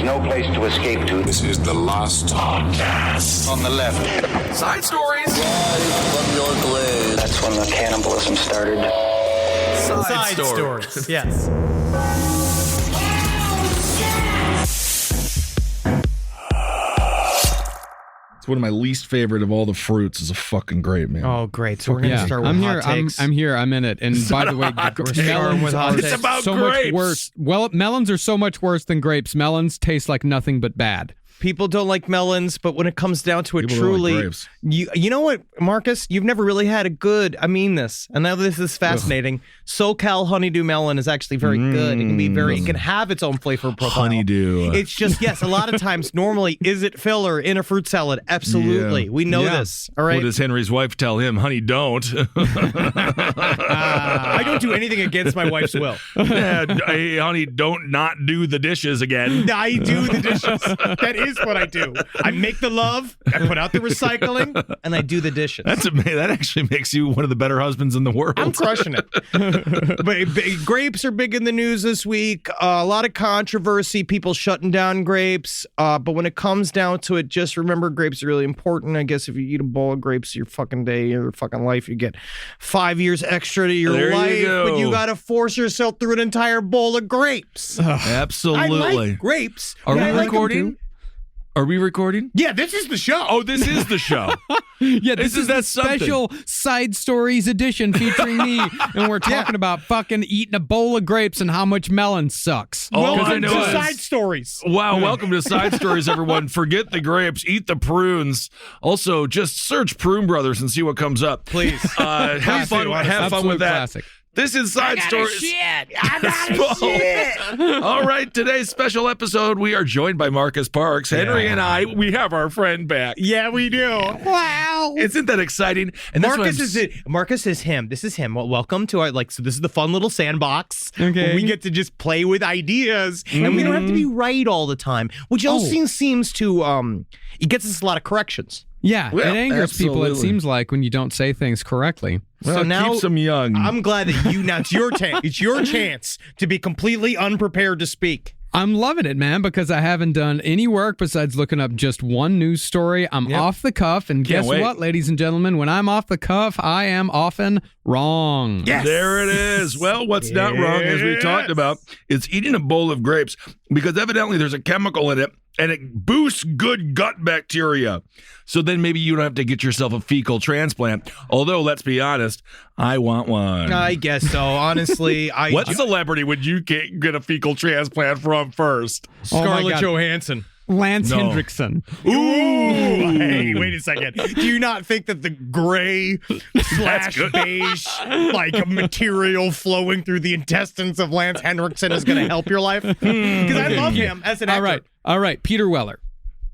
no place to escape to. This is the last podcast. On the left. Side stories. Live from your glade. That's when the cannibalism started. Side stories. Yes. It's one of my least favorite of all the fruits is a fucking grape, man. Oh, great. So we're going to start with hot takes. I'm here. I'm in it. And by the way, melons are so much worse. Well, melons are so much worse than grapes. Melons taste like nothing but bad. People don't like melons, but when it comes down to it, People don't like truly, grapes. you know what, Marcus? You've never really had a good, I mean this, and now this is fascinating. SoCal honeydew melon is actually very good. It can be it can have its own flavor profile. Honeydew. It's just, yes, a lot of times, normally, is it filler in a fruit salad? Absolutely. Yeah. We know this, all right? What does Henry's wife tell him? Honey, don't. I don't do anything against my wife's will. Hey, honey, don't not do the dishes again. I do the dishes. That is what I do. I make the love, I put out the recycling, and I do the dishes. That actually makes you one of the better husbands in the world. I'm crushing it. But grapes are big in the news this week. A lot of controversy, people shutting down grapes. But when it comes down to it, just remember grapes are really important. I guess if you eat a bowl of grapes your fucking day, your fucking life, you get 5 years extra to your life. But you got to force yourself through an entire bowl of grapes. Absolutely. I like grapes. Are we like recording? Are we recording? Yeah, this is the show. Oh, this is the show. Yeah, this is that special Side Stories edition featuring me, and we're talking about fucking eating a bowl of grapes and how much melon sucks. Welcome to Side Stories. Wow, welcome to Side Stories, everyone. Forget the grapes, eat the prunes. Also, just search Prune Brothers and see what comes up. Please. Have fun with that. Classic. This is Side Stories. I got shit. All right, today's special episode, we are joined by Marcus Parks. Henry and I, we have our friend back. Yeah, we do. Wow. Isn't that exciting? And Marcus is it. Marcus is him. This is him. Well, welcome to our, so this is the fun little sandbox. Okay. Where we get to just play with ideas. And we don't have to be right all the time, which also seems to, it gets us a lot of corrections. Yeah, Well, it angers people, it absolutely. seems like, when you don't say things correctly. Well, So now keeps them young. I'm glad that it's your it's your chance to be completely unprepared to speak. I'm loving it, man, because I haven't done any work besides looking up just one news story. I'm off the cuff, and guess wait. what, ladies and gentlemen? When I'm off the cuff, I am often wrong. Yes. There it is. Well, what's not wrong, as we talked about, is eating a bowl of grapes, because evidently there's a chemical in it, and it boosts good gut bacteria. So then maybe you don't have to get yourself a fecal transplant. Although, let's be honest, I want one. I guess so. Honestly, What celebrity would you get a fecal transplant from first? Scarlett God. Johansson. Lance No. Hendrickson. Ooh, hey, wait a second. Do you not think that the gray / beige material flowing through the intestines of Lance Hendrickson is going to help your life? Because I love him as an actor. All right, Peter Weller.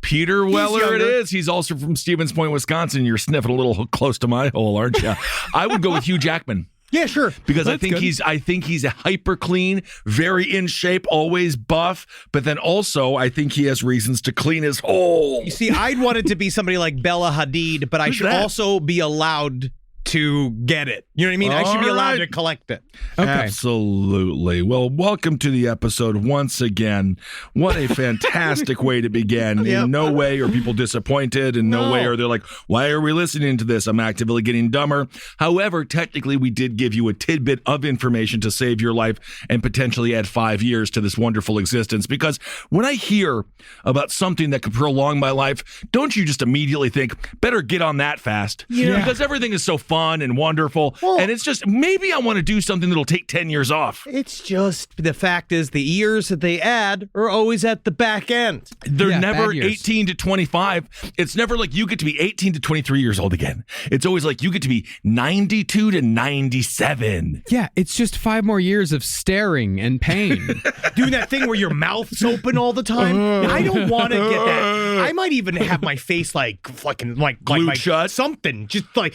Peter Weller it younger. is. He's also from Stevens Point, Wisconsin. You're sniffing a little close to my hole, aren't you? I would go with Hugh Jackman. Yeah, sure. Because That's good. I think he's a hyper clean, very in shape, always buff. But then also, I think he has reasons to clean his hole. You see, I'd want it to be somebody like Bella Hadid, but I should that? also be allowed to get it. You know what I mean? I should be All allowed right. to collect it. Okay. Absolutely. Well, welcome to the episode once again. What a fantastic way to begin. Yep. In no way are people disappointed. In no way are they like, why are we listening to this? I'm actively getting dumber. However, technically, we did give you a tidbit of information to save your life and potentially add 5 years to this wonderful existence. Because when I hear about something that could prolong my life, don't you just immediately think, better get on that fast? Yeah. Because everything is so fun and wonderful. And it's just, maybe I want to do something that'll take 10 years off. It's just the fact is the years that they add are always at the back end. They're Yeah, never bad years. 18 to 25. It's never like you get to be 18 to 23 years old again. It's always like you get to be 92 to 97. Yeah, it's just 5 more years of staring and pain. Doing that thing where your mouth's open all the time. I don't want to get that. I might even have my face like fucking like Glued my shut? something. Just like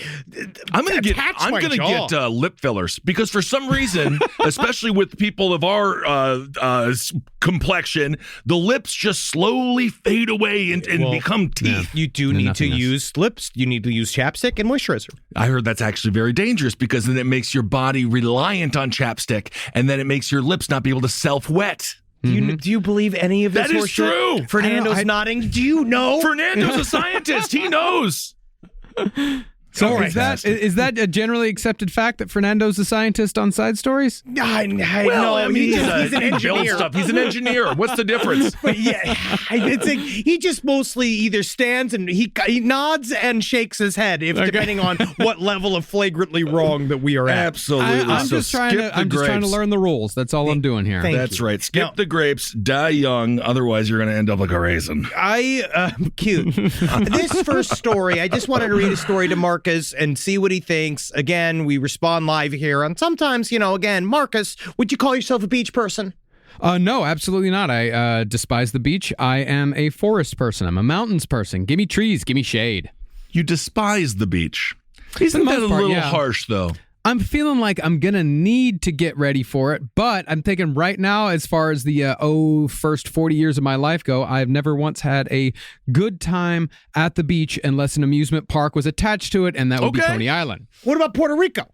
I'm gonna attach my jaw. get lip fillers because for some reason, especially with people of our complexion, the lips just slowly fade away and become teeth. You do And need to nothingness. use lips. You need to use chapstick and moisturizer. I heard that's actually very dangerous because then it makes your body reliant on chapstick and then it makes your lips not be able to self-wet. Do you believe any of this? That is horseshit? true. Fernando's nodding. Do you know? Fernando's a scientist. He knows. So is that a generally accepted fact that Fernando's a scientist on side stories? I Well, know. I mean, he's an he builds engineer. stuff. He's an engineer. What's the difference? But yeah, it's like he just mostly either stands and he nods and shakes his head, depending on what level of flagrantly wrong that we are at. Absolutely. I'm just trying to learn the rules. That's all I'm doing here. That's right. Skip the grapes, die young. Otherwise, you're going to end up like a raisin. Cute. This first story, I just wanted to read a story to Marcus and see what he thinks. Again, we respond live here. And sometimes, again, Marcus, would you call yourself a beach person? No, absolutely not. I despise the beach. I am a forest person. I'm a mountains person. Give me trees. Give me shade. You despise the beach. Isn't that a little harsh, though? I'm feeling like I'm going to need to get ready for it, but I'm thinking right now, as far as the first 40 years of my life go, I've never once had a good time at the beach unless an amusement park was attached to it, and that would be Coney Island. What about Puerto Rico?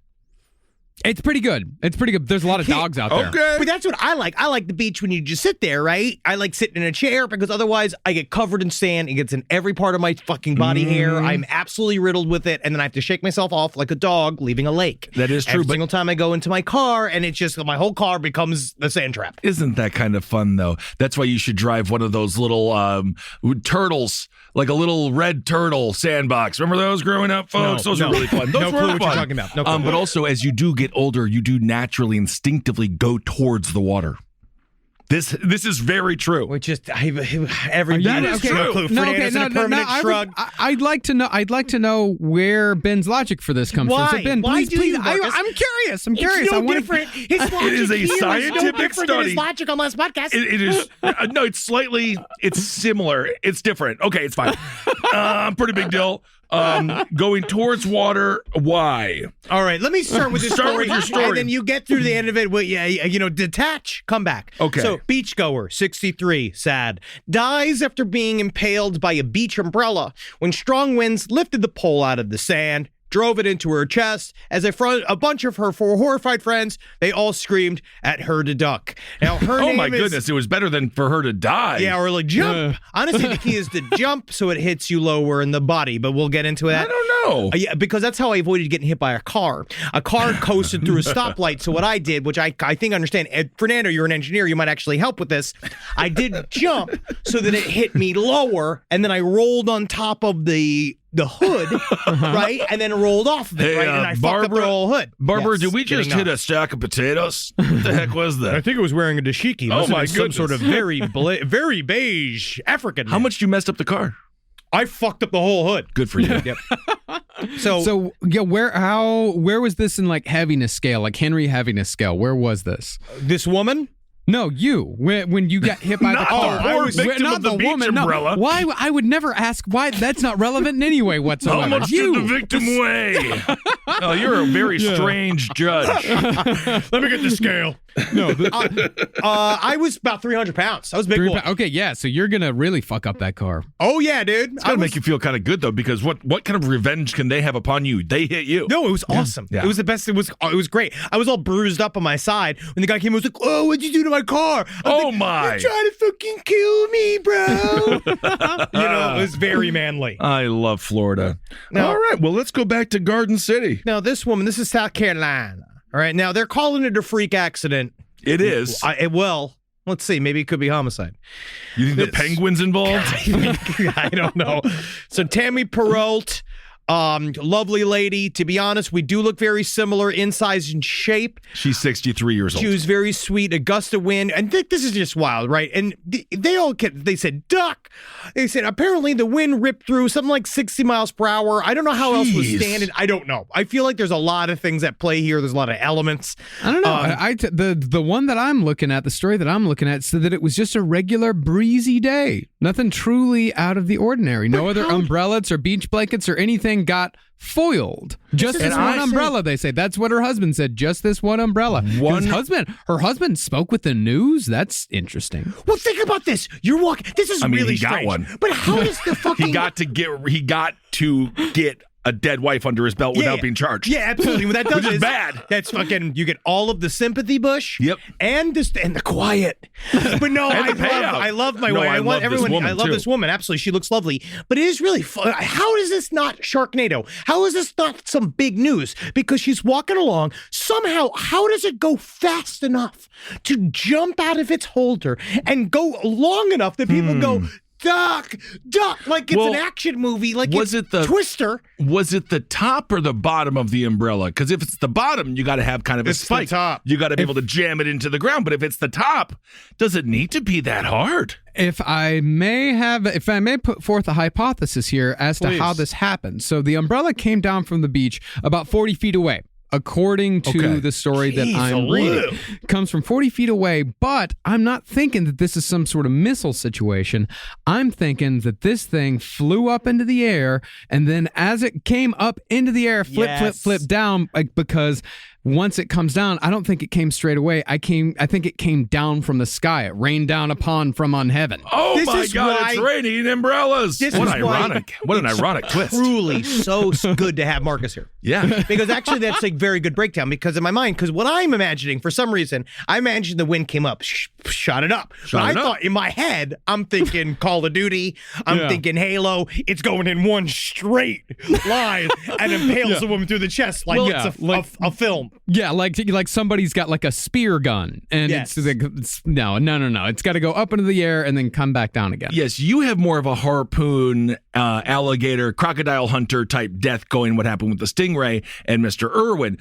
It's pretty good. There's a lot of dogs out there. Okay. But that's what I like. I like the beach when you just sit there, right? I like sitting in a chair because otherwise I get covered in sand. It gets in every part of my fucking body hair. I'm absolutely riddled with it. And then I have to shake myself off like a dog leaving a lake. That is true. Every single time I go into my car, and it's just my whole car becomes the sand trap. Isn't that kind of fun, though? That's why you should drive one of those little turtles, like a little red turtle sandbox. Remember those growing up, folks? Those were really fun. Those No were clue fun. what you're talking about. No clue. But also, as you do get older, you do naturally, instinctively go towards the water. This is very true. Which is That is true. No clue. Fernando's in a permanent shrug. I'd like to know where Ben's logic for this comes from. So Ben, Why please. Marcus? I'm curious. I'm curious. It's no I wanna- different. His logic It is a here no scientific different than study. his logic on last podcast. It is no. It's similar. It's different. Okay, it's fine. Pretty big deal. Going towards water. Why? All right, let me start with this Start story, with your story. and then you get through the end of it. Well, detach, come back. Okay. So, beachgoer, 63, sad, dies after being impaled by a beach umbrella when strong winds lifted the pole out of the sand, drove it into her chest. As a bunch of her four horrified friends, they all screamed at her to duck. Now, her name my is, goodness! It was better than for her to die. Yeah, or like jump. Honestly, the key is to jump so it hits you lower in the body, but we'll get into that. I don't know. Yeah, because that's how I avoided getting hit by a car. A car coasted through a stoplight. So what I did, which I think I understand, Fernando, you're an engineer, you might actually help with this. I did jump so that it hit me lower, and then I rolled on top of the hood, right? And then rolled off of it, right? And I fucked up the whole hood. Barbara, Yes, did we just getting hit a stack of potatoes? What the heck was that? I think it was wearing a dashiki. Oh, my Some goodness. sort of very beige African. How much you messed up the car? I fucked up the whole hood. Good for you. Yep. So yeah, where was this in like heaviness scale, like Henry heaviness scale? Where was this? this woman. No, you. When you got hit by the car. poor victim not of the beach woman. umbrella. No. Why? I would never ask why. That's not relevant in any way whatsoever. How much you. did the victim weigh? Oh, you're a very strange judge. Let me get the scale. No. I was about 300 pounds. I was a big boy. Okay, yeah. So you're gonna really fuck up that car. Oh yeah, dude. It's gotta make you feel kind of good though, because what kind of revenge can they have upon you? They hit you. No, it was awesome. Yeah. It was the best. It was great. I was all bruised up on my side when the guy came. I was like, "Oh, what'd you do to my car?" I was Oh like, my! You're trying to fucking kill me, bro. It was very manly. I love Florida. Now- All right, well, let's go back to Garden City. Now, this woman. This is South Carolina. All right. Now they're calling it a freak accident. It is. Well, let's see. Maybe it could be homicide. You think the penguin's involved? I don't know. So Tammy Perrault, lovely lady. To be honest, we do look very similar in size and shape. She's 63 years old. She was very sweet, a gust of wind, and this is just wild, right? And they said duck. They said apparently the wind ripped through something like 60 miles per hour. I don't know how else was Jeez. standing. I don't know. I feel like there's a lot of things at play here. There's a lot of elements. I don't know. The one that I'm looking at, the story that I'm looking at, said that it was just a regular breezy day. Nothing truly out of the ordinary. No other umbrellas or beach blankets or anything got foiled. Just this one umbrella, they say. That's what her husband said. Just this one umbrella. Her husband spoke with the news. That's interesting. Well, think about this. You're walking. This is really he got strange. one. But how does the fucking He got to get a dead wife under his belt without being charged. Yeah, absolutely. What that does Which is bad. That's fucking. You get all of the sympathy, Bush. Yep. And the quiet. But no, I love my wife. I want everyone. I love this woman. Absolutely, she looks lovely. But it is really fun. How is this not Sharknado? How is this not some big news? Because she's walking along. Somehow, how does it go fast enough to jump out of its holder and go long enough that people go, duck, like it's an action movie, like was it's it the Twister. Was it the top or the bottom of the umbrella? Because if it's the bottom, you got to have kind of a spike. The top. You got to be able to jam it into the ground. But if it's the top, does it need to be that hard? If I may put forth a hypothesis here as to how this happened. So the umbrella came down from the beach about 40 feet away. According to the story that I'm reading, comes from 40 feet away, but I'm not thinking that this is some sort of missile situation. I'm thinking that this thing flew up into the air, and then as it came up into the air, flip down, like, because once it comes down, I don't think it came straight away. I think it came down from the sky. It rained down from on heaven. Oh my God, it's raining umbrellas. What an ironic twist. Truly so good to have Marcus here. Yeah. Because actually that's a very good breakdown, because in my mind, because what I'm imagining, for some reason, I imagine the wind came up, shot it up. I thought in my head, I'm thinking Call of Duty, I'm thinking Halo, it's going in one straight line and impales the woman through the chest like it's a film. Yeah, like somebody's got like a spear gun, and it's no. It's got to go up into the air and then come back down again. Yes, you have more of a harpoon, alligator, crocodile hunter type death going. What happened with the stingray and Mr. Irwin?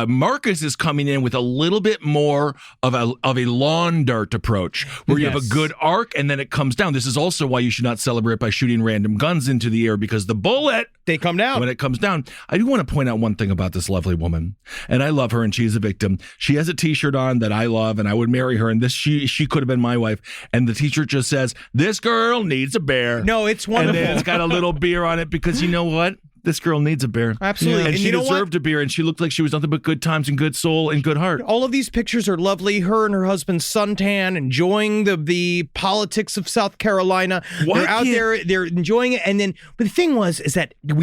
Marcus is coming in with a little bit more of a lawn dart approach, where you have a good arc and then it comes down. This is also why you should not celebrate by shooting random guns into the air, because the bullet, they come down. When it comes down. I do want to point out one thing about this lovely woman, and I love her, and she's a victim. She has a t-shirt on that I love, and I would marry her, and she could have been my wife. And the t-shirt just says, "This girl needs a bear." No, it's wonderful. And then it's got a little beer on it, because you know what? This girl needs a bear. Absolutely. And she deserved a beer, and she looked like she was nothing but good times and good soul and good heart. All of these pictures are lovely. Her and her husband suntan, enjoying the politics of South Carolina. They're out there, they're enjoying it. And then, but the thing is that I'm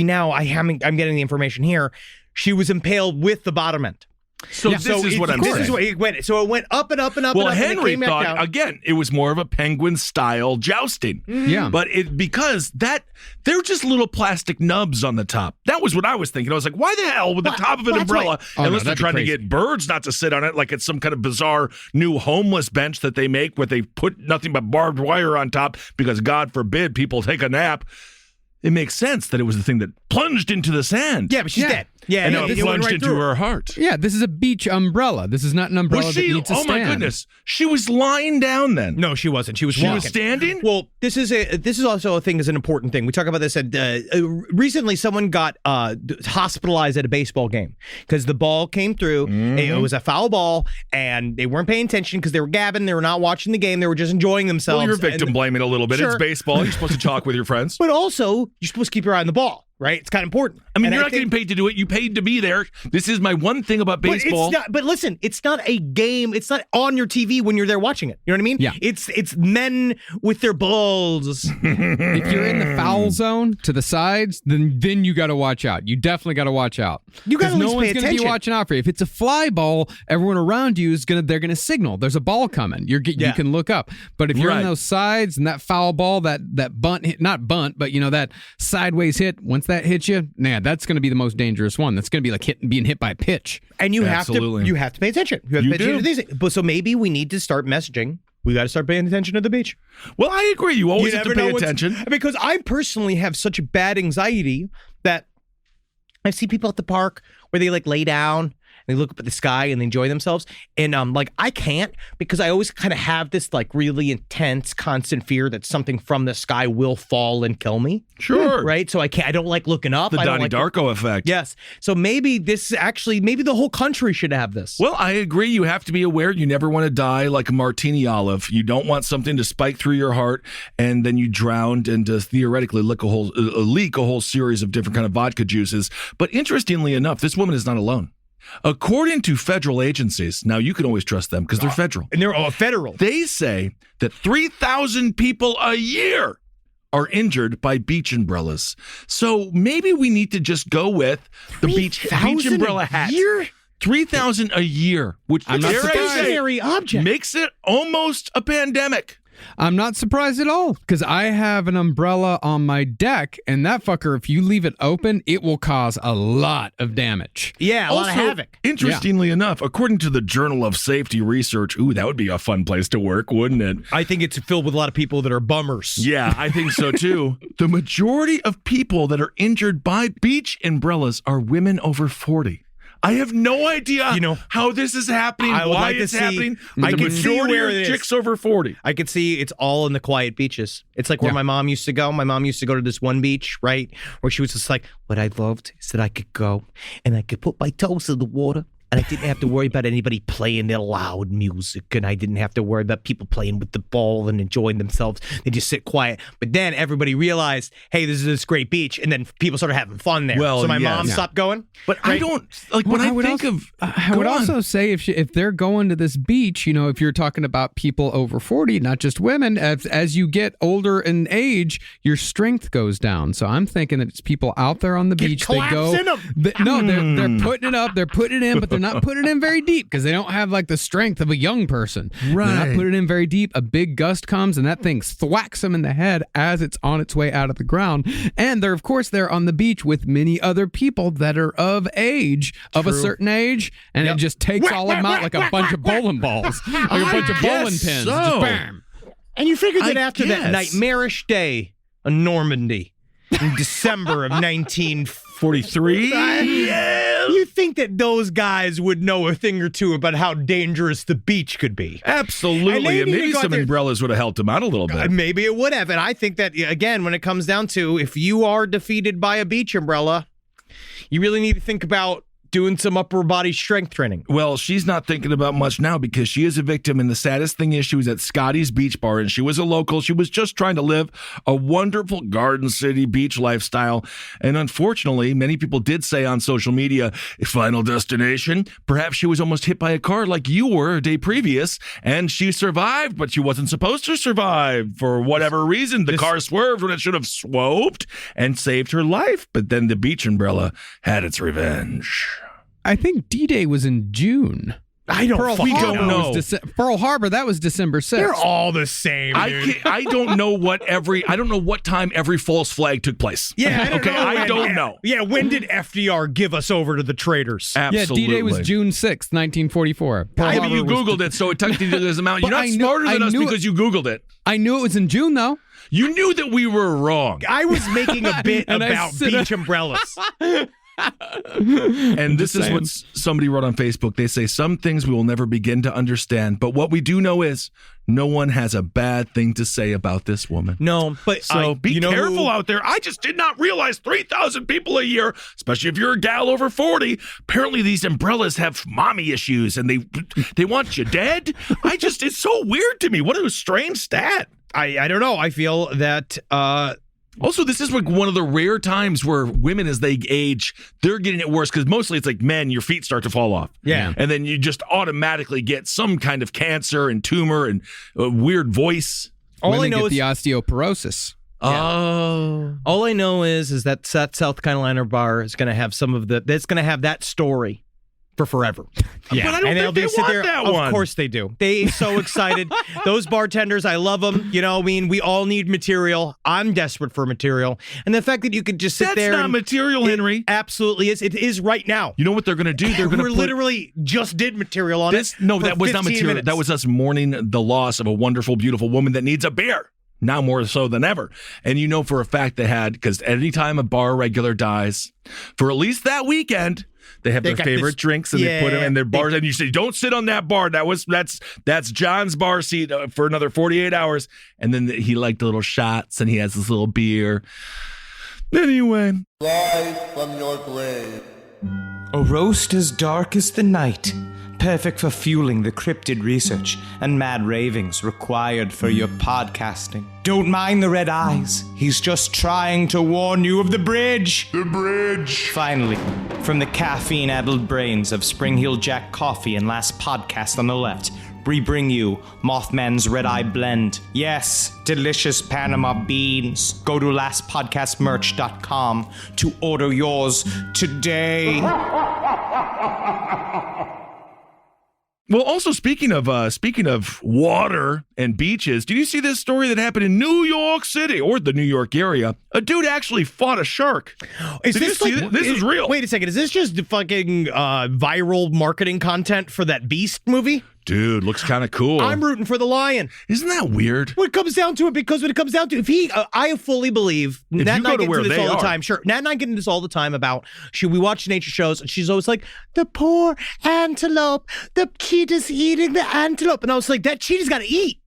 getting the information here. She was impaled with the bottom end. So this is what I'm saying. This is what it went. So it went up and up and up. Well, and up, Henry and it came thought, back down. again, it was more of a penguin style jousting. Yeah. But because they're just little plastic nubs on the top. That was what I was thinking. I was like, why the hell with the top of an umbrella? Unless they're trying to get birds not to sit on it, like it's some kind of bizarre new homeless bench that they make where they put nothing but barbed wire on top because, God forbid, people take a nap. It makes sense that it was the thing that plunged into the sand. Yeah, but she's dead. Yeah, and it plunged into her heart. Yeah, this is a beach umbrella. This is not an umbrella that needs to stand. Oh my goodness, she was lying down then. No, she wasn't. She was walking. She was standing. Well, this is also a thing. Is an important thing. We talk about this. Recently, someone got hospitalized at a baseball game because the ball came through. It was a foul ball, and they weren't paying attention because they were gabbing. They were not watching the game. They were just enjoying themselves. Well, you're victim blaming a little bit. Sure. It's baseball. You're supposed to talk with your friends. But also, you're supposed to keep your eye on the ball. Right? It's kind of important. I mean, you're not getting paid to do it. You paid to be there. This is my one thing about baseball. But listen, it's not a game. It's not on your TV when you're there watching it. You know what I mean? Yeah. It's men with their balls. If you're in the foul zone to the sides, then you got to watch out. You definitely got to watch out. You got to no one's going to be watching out for you. If it's a fly ball, everyone around you they're going to signal. There's a ball coming. You can look up. But if you're in those sides and that foul ball, that bunt hit, not bunt, but that sideways hit, once that hits you, that's going to be the most dangerous one. That's going to be like being hit by a pitch. And you have to pay attention. You have to pay attention to these things. But so maybe we need to start messaging. We got to start paying attention to the beach. Well, I agree. You always have to pay attention. Because I personally have such bad anxiety that I see people at the park where they lay down. They look up at the sky and they enjoy themselves. And I can't, because I always kind of have this really intense, constant fear that something from the sky will fall and kill me. Sure. Right? So I don't like looking up. The Donnie Darko effect. Yes. So maybe maybe the whole country should have this. Well, I agree. You have to be aware. You never want to die like a martini olive. You don't want something to spike through your heart and then you drown and theoretically leak a whole series of different kind of vodka juices. But interestingly enough, this woman is not alone. According to federal agencies, now you can always trust them because they're federal. And they're all federal. They say that 3,000 people a year are injured by beach umbrellas. So maybe we need to just go with the beach umbrella hat. 3,000 a year, which I'm not Stationary object. makes it almost a pandemic. I'm not surprised at all because I have an umbrella on my deck, and that fucker, if you leave it open, it will cause a lot of damage. Yeah, a lot of Also, havoc. Interestingly enough, according to the Journal of Safety Research, that would be a fun place to work, wouldn't it? I think it's filled with a lot of people that are bummers. Yeah, I think so too. The majority of people that are injured by beach umbrellas are women over 40. I have no idea how this is happening, I would why like to it's see- happening. I The can see majority where are it is. chicks over 40. I could see it's all in the quiet beaches. It's like where my mom used to go. My mom used to go to this one beach, right? Where she was just like, what I loved is that I could go and I could put my toes in the water and I didn't have to worry about anybody playing their loud music and I didn't have to worry about people playing with the ball and enjoying themselves. They just sit quiet. But then everybody realized, hey, this is this great beach. And then people started having fun there. Well, so my yes. mom stopped going. But I don't, when I think of... I would Go on. also say if they're going to this beach, if you're talking about people over 40, not just women, as you get older in age, your strength goes down. So I'm thinking that it's people out there on the beach. They go, collapse in 'em. they're putting it up, they're putting it in, but they're not putting it in very deep because they don't have like the strength of a young person. Right. They're not putting it in very deep. A big gust comes and that thing thwacks them in the head as it's on its way out of the ground. And they're on the beach with many other people that are of age, of a certain age, and it just takes all of them out like a bunch of bowling balls, like a bunch of bowling pins. so. Just bam. And you figured that I after that guess. nightmarish day in Normandy in December of 1943, 43? you think that those guys would know a thing or two about how dangerous the beach could be. Absolutely. And they And need maybe to go out some there- umbrellas would have helped them out a little bit. Maybe it would have. And I think that, again, when it comes down to if you are defeated by a beach umbrella, you really need to think about doing some upper body strength training. Well, she's not thinking about much now because she is a victim. And the saddest thing is she was at Scotty's Beach Bar and she was a local. She was just trying to live a wonderful Garden City beach lifestyle. And unfortunately, many people did say on social media, final destination. Perhaps she was almost hit by a car like you were a day previous. And she survived, but she wasn't supposed to survive for whatever reason. The car swerved when it should have swerved and saved her life. But then the beach umbrella had its revenge. I think D-Day was in June. I don't We don't know. Pearl Harbor, that was December 6th. They're all the same, dude. I don't know what time every false flag took place. Yeah, I don't okay, know I when- don't know. Yeah, when did FDR give us over to the traitors? Absolutely. Yeah, D-Day was June 6th, 1944. Pearl Maybe Harbor you was Googled it, so it technically doesn't amount. You're But not I knew- smarter than I us knew because you Googled it. I knew it was in June, though. You knew that we were wrong. I was making a bit And I about sit beach umbrellas. And this is what somebody wrote on Facebook. They say some things we will never begin to understand, but what we do know is no one has a bad thing to say about this woman. No, but So be careful out there. I just did not realize 3,000 people a year, especially if you're a gal over 40. Apparently these umbrellas have mommy issues and they want you dead. It's so weird to me. What a strange stat. I don't know. I feel that Also, this is like one of the rare times where women, as they age, they're getting it worse because mostly it's like men, your feet start to fall off. Yeah. And then you just automatically get some kind of cancer and tumor and a weird voice. all Women I know get is the osteoporosis. Oh. all I know is that South Carolina bar is going to have that's going to have that story for forever. But I don't think they want that one. Of course they do. They so excited. Those bartenders, I love them. We all need material. I'm desperate for material. And the fact that you could just sit That's there. not and- material, Henry. It absolutely is. It is right now. You know what they're going to do? They're going to literally just did material on this. it. No, for that was not 15 material. minutes. That was us mourning the loss of a wonderful, beautiful woman that needs a beer. Now more so than ever. And you know for a fact they had, because anytime a bar regular dies, for at least that weekend, they have They their got favorite this- drinks and they put them in their bars. And you say, don't sit on that bar. That's John's bar seat for another 48 hours. And then he liked the little shots and he has this little beer. Anyway. Live from your grave. A roast as dark as the night, perfect for fueling the cryptid research and mad ravings required for your podcasting. Don't mind the red eyes, he's just trying to warn you of the bridge. The bridge. Finally, from the caffeine-addled brains of Spring Hill Jack Coffee and Last Podcast on the Left, we bring you Mothman's Red Eye Blend. Yes, delicious Panama beans. Go to lastpodcastmerch.com to order yours today. Well, also speaking of water and beaches, did you see this story that happened in New York City or the New York area? A dude actually fought a shark. Is Did you this see like, this? This is real. Wait a second. Is this just fucking viral marketing content for that Beast movie? Dude, looks kind of cool. I'm rooting for the lion. Isn't that weird? When it comes down to it, because when it comes down to if he, I fully believe Nat and I get into this all the time. Sure, Nat and I get into this all the time about we watch nature shows, and she's always like, the poor antelope, the cheetah's eating the antelope, and I was like, that cheetah's got to eat.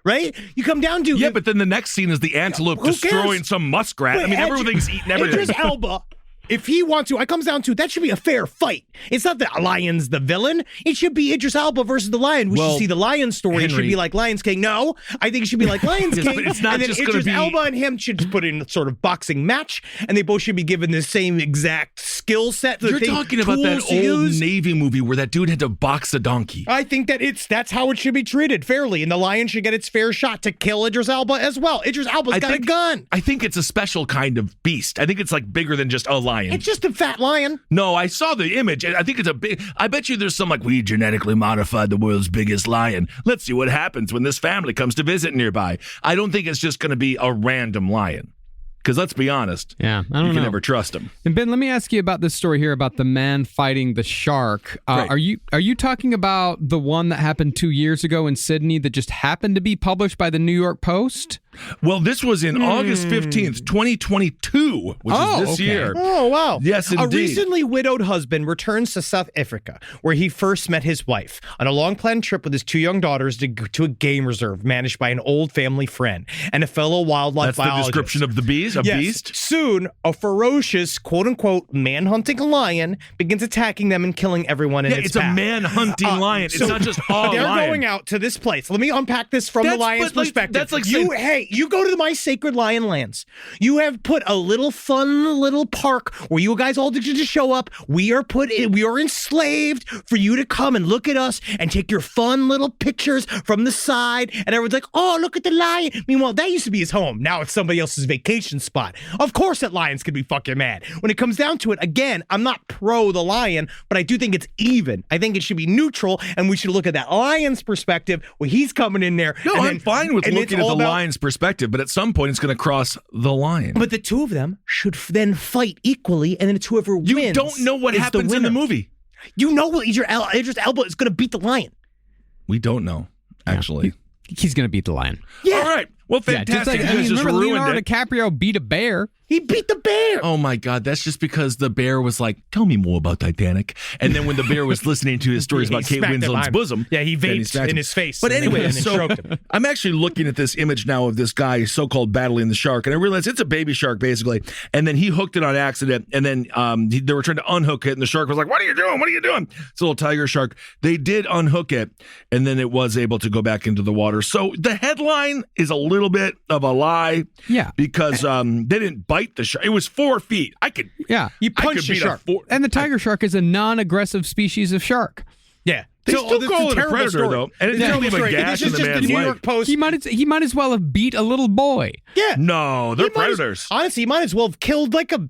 Right? You come down to but then the next scene is the antelope destroying some muskrat. Wait, I mean, everything's eating everything. Idris Elba, if he wants to, it comes down to that should be a fair fight. It's not that lion's the villain. It should be Idris Elba versus the lion. We should see the lion story. It should be like Lion's King. No, I think it should be like Lion's King. But it's not and then just Idris be... Elba and him should put in a sort of boxing match, and they both should be given the same exact skill set. You're talking about that old Navy movie where that dude had to box a donkey. I think that that's how it should be treated fairly, and the lion should get its fair shot to kill Idris Elba as well. Idris Elba's got a gun. I think it's a special kind of beast. I think it's like bigger than just a lion. It's just a fat lion. No, I saw the image. I think it's a big. I bet you there's some like, we genetically modified the world's biggest lion. Let's see what happens when this family comes to visit nearby. I don't think it's just going to be a random lion. Because let's be honest, I don't know. You can never trust him. And Ben, let me ask you about this story here about the man fighting the shark. Are you talking about the one that happened 2 years ago in Sydney that just happened to be published by the New York Post? Well, this was in August 15th, 2022, which is this year. Oh, wow. Yes, indeed. A recently widowed husband returns to South Africa, where he first met his wife, on a long-planned trip with his 2 young daughters to a game reserve managed by an old family friend and a fellow wildlife biologist. That's the description of the beast? Beast? Soon, a ferocious, quote-unquote, man-hunting lion begins attacking them and killing everyone in its it's path. a man-hunting lion. It's not just a lion. They're going out to this place. Let me unpack this from the lion's perspective. That's like saying, you go to my sacred lion lands. You have put a little fun little park where you guys all just show up. We are enslaved for you to come and look at us and take your fun little pictures from the side. And everyone's like, oh, look at the lion. Meanwhile, that used to be his home. Now it's somebody else's vacation spot. Of course that lions could be fucking mad. When it comes down to it, again, I'm not pro the lion, but I do think it's even. I think it should be neutral, and we should look at that lion's perspective where he's coming in there. No, I'm fine with looking at the lion's perspective, but at some point it's going to cross the lion. But the two of them should then fight equally, and then it's whoever wins. You don't know what happens in the movie. You know Idris Elba is going to beat the lion. We don't know, actually. He's going to beat the lion. Yeah. All right. Well, fantastic. Remember Leonardo DiCaprio beat a bear? He beat the bear. Oh, my God. That's just because the bear was like, tell me more about Titanic. And then when the bear was listening to his stories about Kate Winslet's bosom. Yeah, he vaped in his face. But anyway, and so I'm actually looking at this image now of this guy so-called battling the shark. And I realize it's a baby shark, basically. And then he hooked it on accident. And then they were trying to unhook it. And the shark was like, what are you doing? What are you doing? It's a little tiger shark. They did unhook it. And then it was able to go back into the water. So the headline is a little bit of a lie. Yeah. Because they didn't bite the shark. It was 4 feet. You punch a shark. And the tiger shark is a non-aggressive species of shark. Yeah. They still call it a predator, though. And it didn't leave a gash in the man's New leg. York Post. He might as well have beat a little boy. Yeah. No, they're predators. Honestly, he might as well have killed like a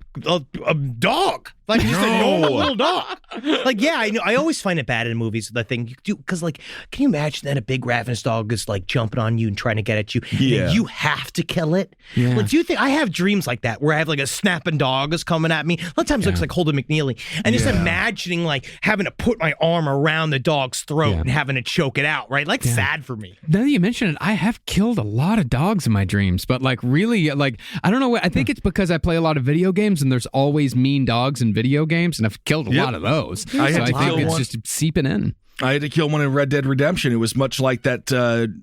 dog. Like just a normal little dog. Like, yeah, I know. I always find it bad in movies, the thing you do, because like, can you imagine that a big ravenous dog is like jumping on you and trying to get at you? Yeah. And you have to kill it. Yeah. Like, do you think I have dreams like that where I have like a snapping dog is coming at me? A lot of times it looks like Holden McNeely, and just imagining like having to put my arm around the dog's throat and having to choke it out. Right, like sad for me. Now that you mention it, I have killed a lot of dogs in my dreams, but like really, like I don't know. I think it's because I play a lot of video games, and there's always mean dogs in video games, and I've killed a lot of those. I had to think kill it's one. just seeping in. I had to kill one in Red Dead Redemption. It was much like that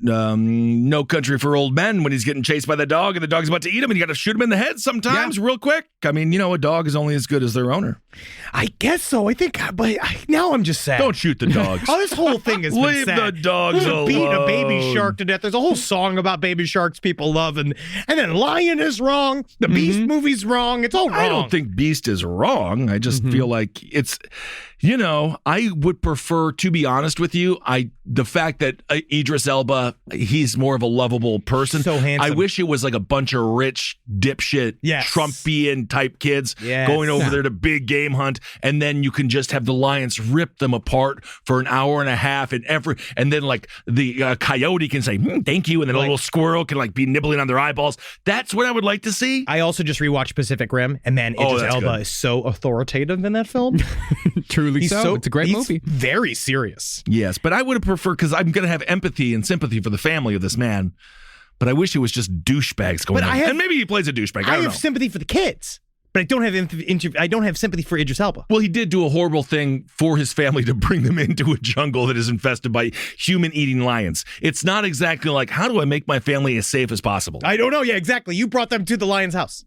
No Country for Old Men when he's getting chased by the dog and the dog's about to eat him and you got to shoot him in the head sometimes real quick. I mean, you know, a dog is only as good as their owner. I guess so. I think, but now I'm just sad. Don't shoot the dogs. Oh, this whole thing has been Leave sad. the dogs alone. Beating a baby shark to death. There's a whole song about baby sharks people love, and then Lion is wrong. The Beast movie's wrong. It's all wrong. I don't think Beast is wrong. I just feel like it's, you know, I would prefer, to be honest with you, the fact that Idris Elba, he's more of a lovable person. So handsome. I wish it was like a bunch of rich dipshit Trumpian type kids going over there to big game hunt, and then you can just have the lions rip them apart for an hour and a half, and then like the coyote can say thank you, and then a little squirrel can like be nibbling on their eyeballs. That's what I would like to see. I also just rewatched Pacific Rim, and man, Idris Elba is so authoritative in that film. Truly so. It's a great movie. Very serious. Yes, but I would have preferred, because I'm going to have empathy and sympathy for the family of this man, but I wish it was just douchebags going on. And maybe he plays a douchebag. I don't know. Sympathy for the kids, but I don't have sympathy for Idris Elba. Well, he did do a horrible thing for his family to bring them into a jungle that is infested by human-eating lions. It's not exactly like, how do I make my family as safe as possible? I don't know. Yeah, exactly. You brought them to the lion's house.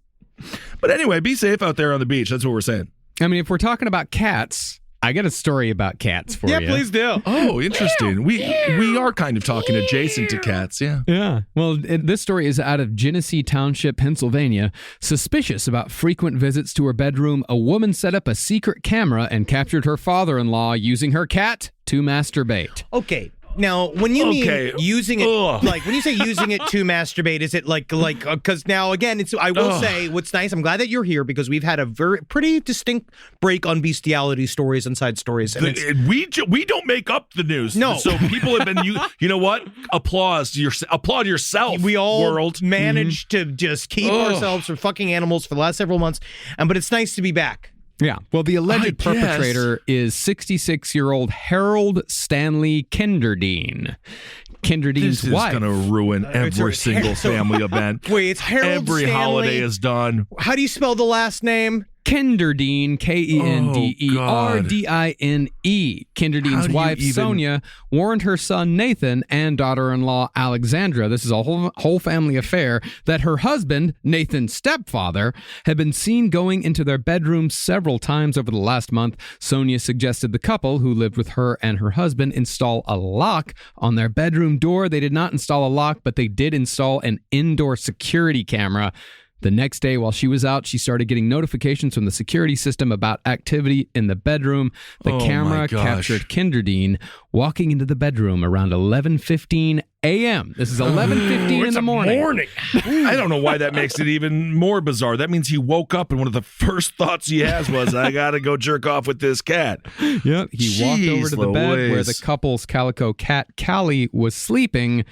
But anyway, be safe out there on the beach. That's what we're saying. I mean, if we're talking about cats, I got a story about cats for you. Yeah, please do. Oh, interesting. We are kind of talking adjacent to cats, yeah. Yeah. Well, this story is out of Genesee Township, Pennsylvania. Suspicious about frequent visits to her bedroom, a woman set up a secret camera and captured her father-in-law using her cat to masturbate. Okay. Now, when you mean using it, like when you say using it to masturbate, is it like because now again, I will say what's nice. I'm glad that you're here because we've had a pretty distinct break on bestiality stories and side stories. And we don't make up the news. No, so people have been you know what? Applaud yourself. We all world managed to just keep ourselves from fucking animals for the last several months, but it's nice to be back. Yeah. Well, the alleged perpetrator is 66-year-old Harold Stanley Kinderdine. Kinderdine's wife. This is going to ruin every single family event. Wait, it's Harold Every Stanley. holiday is done. How do you spell the last name? Kinderdine, Kenderdine. Kinderdine's wife, Sonia, warned her son, Nathan, and daughter-in-law, Alexandra, this is a whole family affair, that her husband, Nathan's stepfather, had been seen going into their bedroom several times over the last month. Sonia suggested the couple, who lived with her and her husband, install a lock on their bedroom door. They did not install a lock, but they did install an indoor security camera. The next day, while she was out, she started getting notifications from the security system about activity in the bedroom. The camera captured Kinderdine walking into the bedroom around 11:15 a.m. This is 11:15 in the morning. I don't know why that makes it even more bizarre. That means he woke up and one of the first thoughts he has was, I got to go jerk off with this cat. Yep. He walked over to the bed where the couple's calico cat, Callie, was sleeping.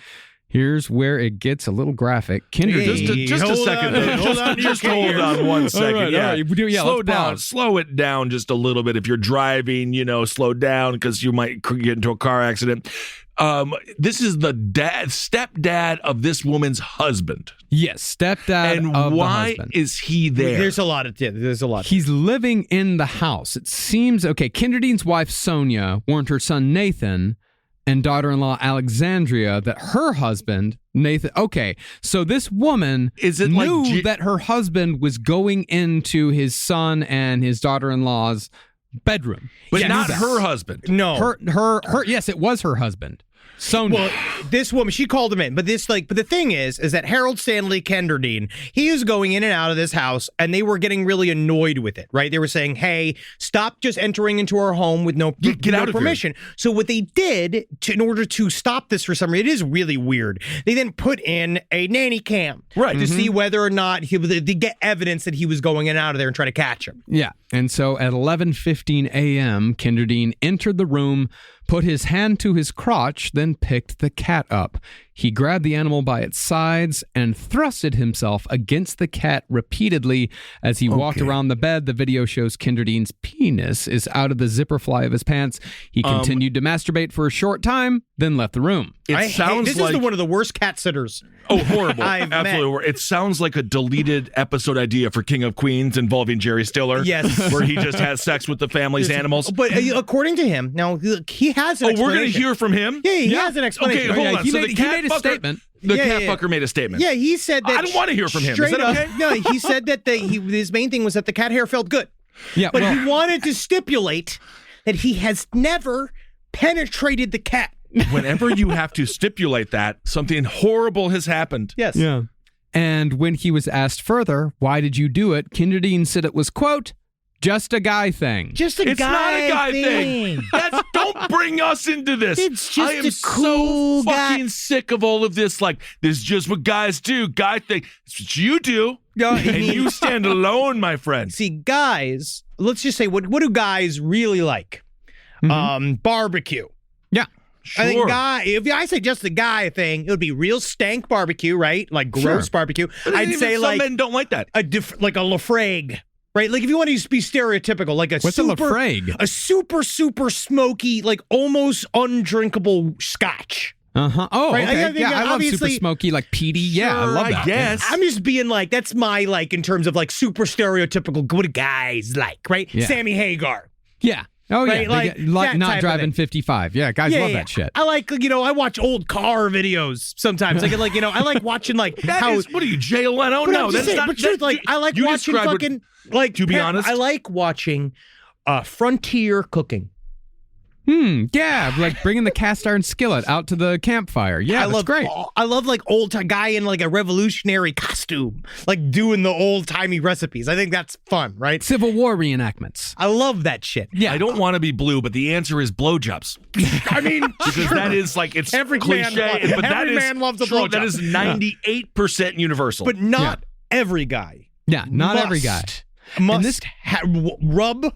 Here's where it gets a little graphic. Kinderdine. Just a second. Just hold on 1 second. All right. Slow it down just a little bit. If you're driving, slow down because you might get into a car accident. This is the stepdad of this woman's husband. Yes, stepdad and of why the husband. Is he there? There's a lot. He's living in the house. It seems, Kinderdine's wife, Sonia, warned her son, Nathan, and daughter-in-law Alexandria that her husband, Nathan... Okay, so this woman knew that her husband was going into his son and his daughter-in-law's bedroom. But not her husband. No. Her yes, it was her husband. Sonia. Well, this woman, she called him in, but the thing is that Harold Stanley Kinderdine, he was going in and out of this house, and they were getting really annoyed with it, right? They were saying, "Hey, stop just entering into our home with no permission." So what they did in order to stop this for some reason, it is really weird. They then put in a nanny cam, right, to see whether or not they get evidence that he was going in and out of there and try to catch him. Yeah, and so at 11:15 a.m., Kinderdine entered the room, put his hand to his crotch, then picked the cat up. He grabbed the animal by its sides and thrusted himself against the cat repeatedly as he walked around the bed. The video shows Kinderdine's penis is out of the zipper fly of his pants. He continued to masturbate for a short time, then left the room. This is one of the worst cat sitters. Oh, horrible. Absolutely. It sounds like a deleted episode idea for King of Queens involving Jerry Stiller. Yes. Where he just has sex with the family's animals. But according to him, now he has an explanation. We're going to hear from him? Yeah, he has an explanation. Okay, hold on. He made a statement. The cat fucker made a statement. Yeah, he said that. I don't want to hear from him. Is that okay? No, he said that his main thing was that the cat hair felt good. Yeah, but he wanted to stipulate that he has never penetrated the cat. Whenever you have to stipulate that, something horrible has happened. Yes. Yeah. And when he was asked further, why did you do it? Kinderdine said it was, quote, just a guy thing. Just a It's guy not a guy thing. Don't bring us into this. It's just I am a cool so guy. fucking sick of all of this. Like, this is just what guys do. Guy thing. It's what you do. No, I and mean- you stand alone, my friend. See, guys, let's just say, what do guys really like? Barbecue. Yeah. Sure. I think if I say just the guy thing, it would be real stank barbecue, right? Like gross Sure. barbecue. But I'd even say some like men don't like that. like a Lafrague, right? Like if you want to be stereotypical, like a What's super, a Lafrague? a super smoky, like almost undrinkable scotch. Uh-huh. Oh, Right, okay. I think Yeah, I love obviously- super smoky, like peaty. Yeah, I Sure, love I that. guess. I'm just being like, that's my like in terms of like super stereotypical. What do guys like, right? Yeah. Sammy Hagar. Yeah. Oh, yeah. Right, like, They get- that not type of driving thing. 55. Yeah, guys love that shit. I like, I watch old car videos sometimes. I like watching like That how. is, what are you, Jay Leno? But I'm No, just that's saying, not. but truth, that- like I like you watching describe it- fucking like. To be honest? I like watching frontier cooking. Yeah, like bringing the cast iron skillet out to the campfire. Yeah, I that's love great. I love like old guy in like a revolutionary costume, like doing the old timey recipes. I think that's fun, right? Civil War reenactments. I love that shit. Yeah. I don't want to be blue, but the answer is blowjobs. I mean, Because that is like, it's Every cliche, man but that every is man loves a true. blowjob. That is 98% universal. but not every guy. Yeah, not every guy. Must rub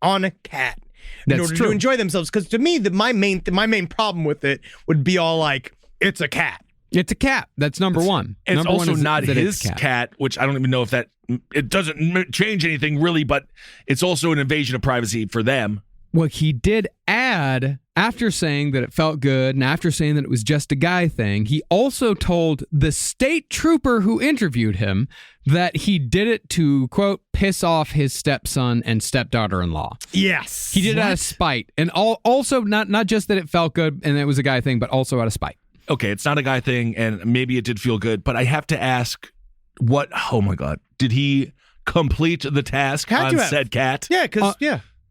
on a cat in That's order true. to enjoy themselves. Because to me, my main problem with it would be all like, it's a cat. It's a cat. That's number one. it's Number one also is not that his it's cat, which I don't even know if that, it doesn't change anything really, but it's also an invasion of privacy for them. Well, he did add, after saying that it felt good and after saying that it was just a guy thing, he also told the state trooper who interviewed him that he did it to, quote, piss off his stepson and stepdaughter-in-law. Yes. He did it out of spite. And also not just that it felt good and it was a guy thing, but also out of spite. Okay, it's not a guy thing, and maybe it did feel good, but I have to ask, oh my God, did he complete the task Had on to have. said cat? Yeah, because,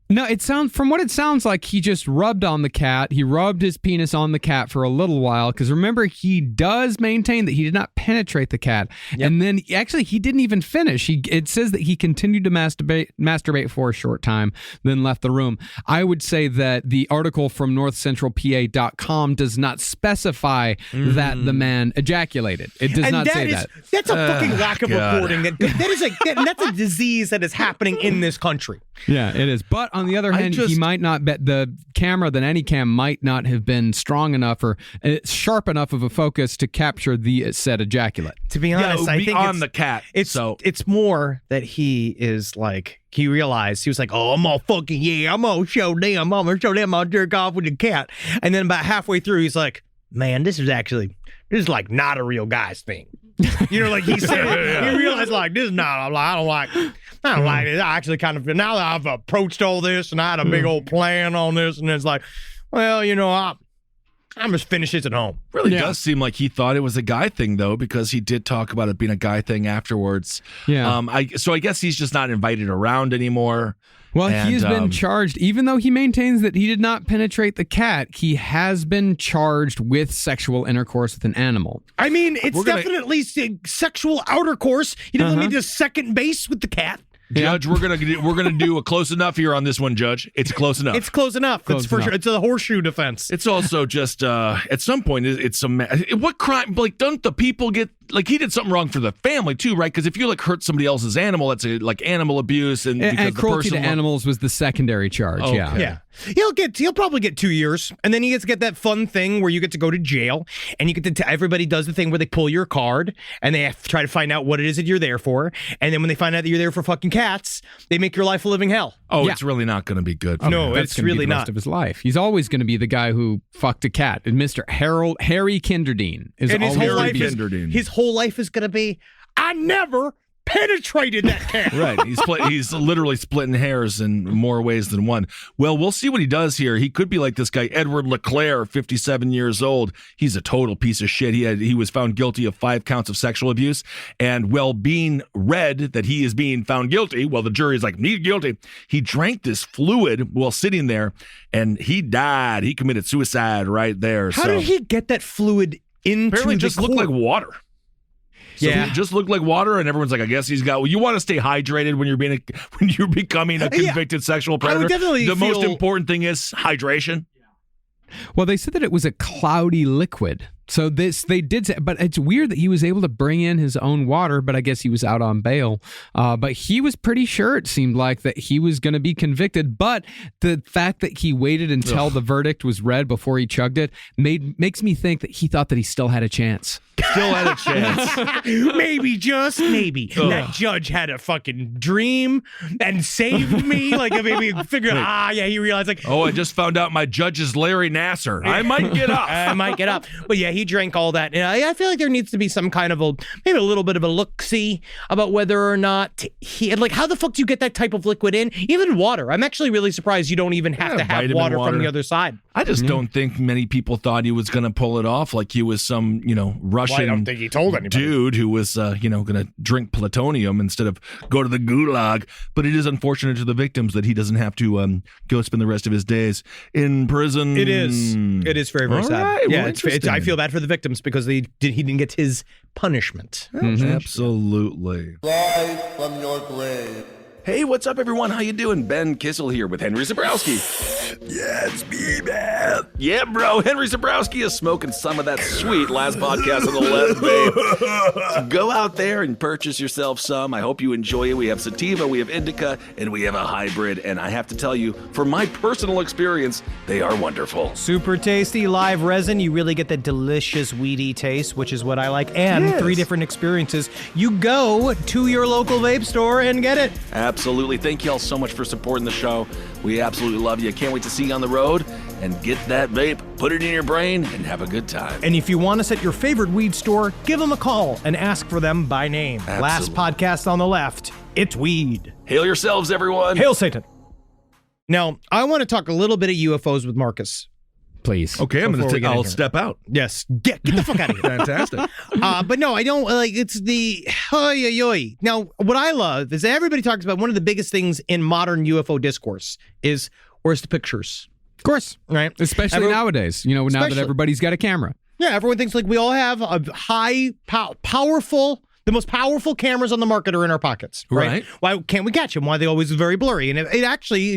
No, from what it sounds like, he just rubbed on the cat. He rubbed his penis on the cat for a little while. Because remember, he does maintain that he did not penetrate the cat. And then, actually, he didn't even finish. It says that he continued to masturbate for a short time, then left the room. I would say that the article from northcentralpa.com does not specify that the man ejaculated. It does not say that. That's a fucking lack of God. reporting. That's a disease that is happening in this country. Yeah, it is. But on the other hand, he might not bet the camera, the Anycam might not have been strong enough or sharp enough of a focus to capture the said ejaculate. To be honest, I think on the cat. It's more that he is like, he realized, he was like, oh, I'm all fucking, I'm gonna show them I'll jerk off with the cat. And then about halfway through, he's like, man, this is like not a real guy's thing. Like he said, he realized like, this is not, I don't like it. I actually kind of, now that I've approached all this and I had a big old plan on this, and it's like, well, I'm just finish this at home. Really does seem like he thought it was a guy thing, though, because he did talk about it being a guy thing afterwards. Yeah. So I guess he's just not invited around anymore. Well, And, he's been charged, even though he maintains that he did not penetrate the cat, he has been charged with sexual intercourse with an animal. I mean, it's We're gonna- definitely sexual outer course. You didn't let me do second base with the cat. Judge, we're gonna do a close enough here on this one, Judge. It's close enough. It's close enough. Close it's for enough. sure. It's a horseshoe defense. It's also just at some point it's some what crime, like, don't the people get, like, he did something wrong for the family too, right? Because if you like hurt somebody else's animal, that's like animal abuse, and because And the cruelty person to animals was the secondary charge. Okay. Yeah. He'll probably get 2 years, and then he gets to get that fun thing where you get to go to jail, and you get to everybody does the thing where they pull your card, and they have to try to find out what it is that you're there for, and then when they find out that you're there for fucking cats, they make your life a living hell. Oh, Yeah. it's really not going to be good. No, That's it's gonna be really the rest not. of his life. He's always going to be the guy who fucked a cat. And Mr. Harry Kinderdine is And his always whole gonna life be- is Kinderdine. his whole life is gonna be, I never penetrated that cat. Right. He's literally splitting hairs in more ways than one. Well, we'll see what he does here. He could be like this guy, Edward LeClaire, 57 years old. He's a total piece of shit. He was found guilty of 5 counts of sexual abuse. And being read that he is being found guilty, the jury is like, he's guilty. He drank this fluid while sitting there, and he died. He committed suicide right there. How did he get that fluid into apparently the just looked like court? water? So Yeah. it just looked like water, and everyone's like, I guess he's got. Well, you want to stay hydrated when you're becoming a convicted sexual predator. I would definitely the most feel- important thing is hydration. Well, they said that it was a cloudy liquid. So they did say, but it's weird that he was able to bring in his own water, but I guess he was out on bail. But he was pretty sure, it seemed like, that he was going to be convicted. But the fact that he waited until the verdict was read before he chugged it makes me think that he thought that he still had a chance. Still had a chance. Maybe, just maybe. That judge had a fucking dream and saved me. Like, maybe figured, he realized, like, I just found out my judge is Larry Nasser. I might get up. I might get up. But yeah, he drank all that. And I feel like there needs to be some kind of maybe a little bit of a look-see about whether or not like, how the fuck do you get that type of liquid in? Even water. I'm actually really surprised you don't even have to have vitamin water from the other side. I just don't think many people thought he was going to pull it off, like he was some, Russian Well, I don't think he told anybody. dude who was, going to drink plutonium instead of go to the gulag. But it is unfortunate to the victims that he doesn't have to go spend the rest of his days in prison. It is. It is very, very All sad. right, Yeah, well, interesting. I feel bad for the victims because he didn't get his punishment. Absolutely. Rise from your grave. Hey, what's up, everyone? How you doing? Ben Kissel here with Henry Zabrowski. Yeah, it's me, man. Yeah, bro. Henry Zabrowski is smoking some of that sweet last podcast on the left, babe. So go out there and purchase yourself some. I hope you enjoy it. We have sativa, we have indica, and we have a hybrid. And I have to tell you, from my personal experience, they are wonderful. Super tasty live resin. You really get the delicious weedy taste, which is what I like. And Yes. 3 different experiences. You go to your local vape store and get it. Absolutely. Thank you all so much for supporting the show. We absolutely love you. Can't wait to see you on the road and get that vape, put it in your brain, and have a good time. And if you want us at your favorite weed store, give them a call and ask for them by name. Last podcast on the left, it's weed. Hail yourselves, everyone. Hail Satan. Now, I want to talk a little bit of UFOs with Marcus. Please. Okay, I'm going Before we get in I'll here. step out. Yes. Get the fuck out of here. Fantastic. But no, I don't like it's the Now, what I love is that everybody talks about one of the biggest things in modern UFO discourse is where's the pictures? Of course. Right? Especially nowadays, now that Especially- everybody's got a camera. Yeah, everyone thinks like we all have a powerful, the most powerful cameras on the market are in our pockets, right? Right. Why can't we catch them? Why are they always very blurry? And it actually,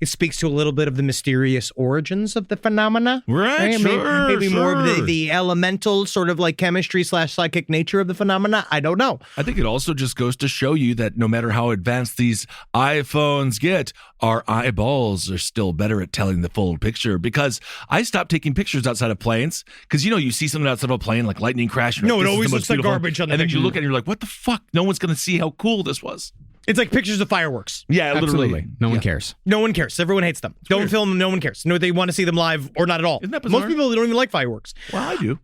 it speaks to a little bit of the mysterious origins of the phenomena. Right, sure, Maybe more of sure. the elemental sort of like chemistry / psychic nature of the phenomena. I don't know. I think it also just goes to show you that no matter how advanced these iPhones get, our eyeballs are still better at telling the full picture. Because I stopped taking pictures outside of planes because, you see something outside of a plane like lightning crash. And No, you're it like, always this is the looks most like beautiful. garbage on the And then picture. you look at it and you're like, what the fuck? No one's going to see how cool this was. It's like pictures of fireworks. Yeah, Absolutely. literally. No one cares. No one cares. Everyone hates them. Don't weird. film them. No one cares. No, they want to see them live or not at all. Isn't that bizarre? Most people don't even like fireworks. Well, I do.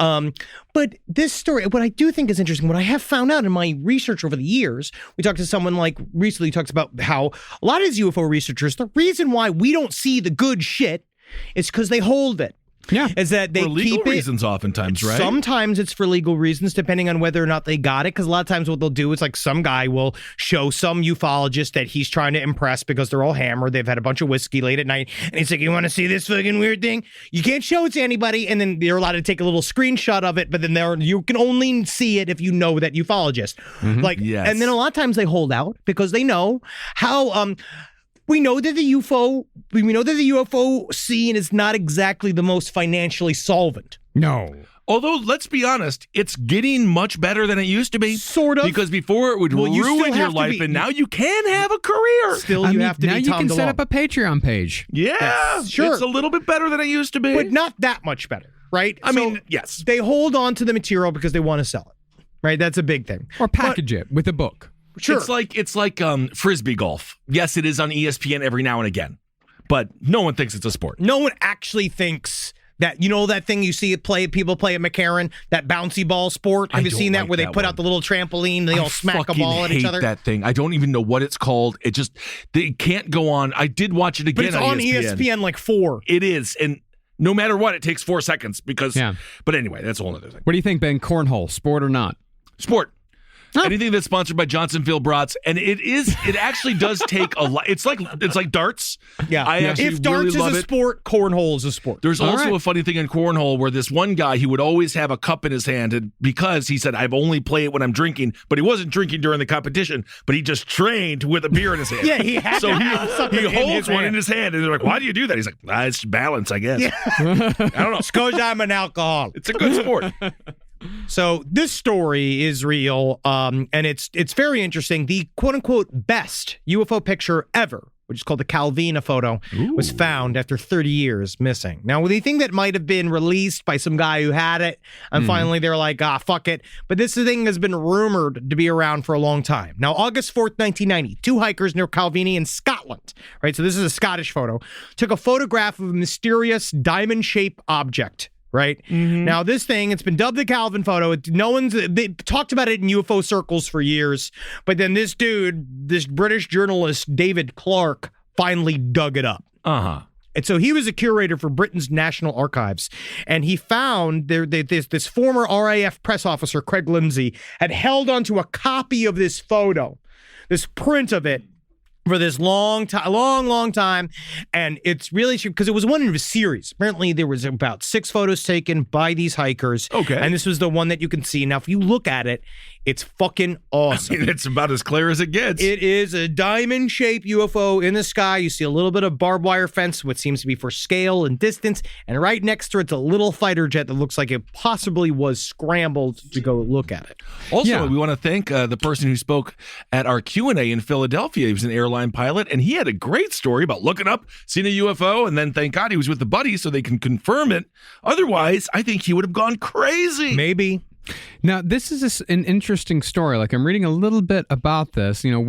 But this story, what I do think is interesting, what I have found out in my research over the years, we talked to someone like recently who talks about how a lot of these UFO researchers, the reason why we don't see the good shit is because they hold it. Yeah. Is that they For legal keep it. reasons oftentimes, right? Sometimes it's for legal reasons, depending on whether or not they got it. Because a lot of times what they'll do is like some guy will show some ufologist that he's trying to impress because they're all hammered. They've had a bunch of whiskey late at night. And he's like, you want to see this fucking weird thing? You can't show it to anybody. And then they're allowed to take a little screenshot of it. But then you can only see it if you know that ufologist. Yes. And then a lot of times they hold out because they know how... We know that the UFO scene is not exactly the most financially solvent. No. Although, let's be honest, it's getting much better than it used to be. Sort of. Because before it would Well, you still ruin your have to life, be- and now you can have a career. Still, you have to now be you Tom can set DeLonge. up a Patreon page. Yeah, sure. It's a little bit better than it used to be. But not that much better, right? I mean, yes. They hold on to the material because they want to sell it, right? That's a big thing. Or package it with a book. Sure. It's like frisbee golf. Yes, it is on ESPN every now and again, but no one thinks it's a sport. No one actually thinks that, that thing you see people play at McCarran, that bouncy ball sport. Have I you don't seen that like where they that put one. out the little trampoline, they all smack a fucking ball at each hate other? that thing. I don't even know what it's called. They can't go on. I did watch it But again it's on ESPN like 4. It is, and no matter what, it takes 4 seconds because. Yeah. But anyway, that's a whole other thing. What do you think, Ben? Cornhole, sport or not? Sport. Anything that's sponsored by Johnsonville Brats, and it actually does take a lot. It's like darts. Yeah. I actually if darts really love is a it. sport, cornhole is a sport. There's also a funny thing in cornhole where this one guy, he would always have a cup in his hand, and because he said, I've only play it when I'm drinking, but he wasn't drinking during the competition, but he just trained with a beer in his hand. Yeah, he had so to have something he in holds his one hand. in his hand, and they're like, why do you do that? He's like, it's balance, I guess. Yeah. I don't know. It's because I'm an alcoholic. It's a good sport. So this story is real, and it's very interesting. The quote-unquote best UFO picture ever, which is called the Calvina photo, was found after 30 years missing. Now, they think that might have been released by some guy who had it, and finally they're like, fuck it. But this thing has been rumored to be around for a long time. Now, August 4th, 1990, two hikers near Calvini in Scotland, right? So this is a Scottish photo, took a photograph of a mysterious diamond-shaped object. Right now, this thing, it's been dubbed the Calvin photo. They talked about it in UFO circles for years, but then this dude, this British journalist David Clarke, finally dug it up. And so he was a curator for Britain's National Archives, and he found this former RAF press officer, Craig Lindsay, had held onto a copy of this photo, this print of it, for this long time, and it's really because it was one of a series. Apparently, there was about 6 photos taken by these hikers. Okay, and this was the one that you can see. Now, if you look at it, it's fucking awesome. I mean, it's about as clear as it gets. It is a diamond-shaped UFO in the sky. You see a little bit of barbed wire fence, what seems to be for scale and distance, and right next to it's a little fighter jet that looks like it possibly was scrambled to go look at it. Also, we want to thank the person who spoke at our Q&A in Philadelphia. He was an airline pilot, and he had a great story about looking up, seeing a UFO, and then thank God he was with the buddies so they can confirm it. Otherwise, I think he would have gone crazy. Maybe. Now, this is an interesting story. Like, I'm reading a little bit about this. You know,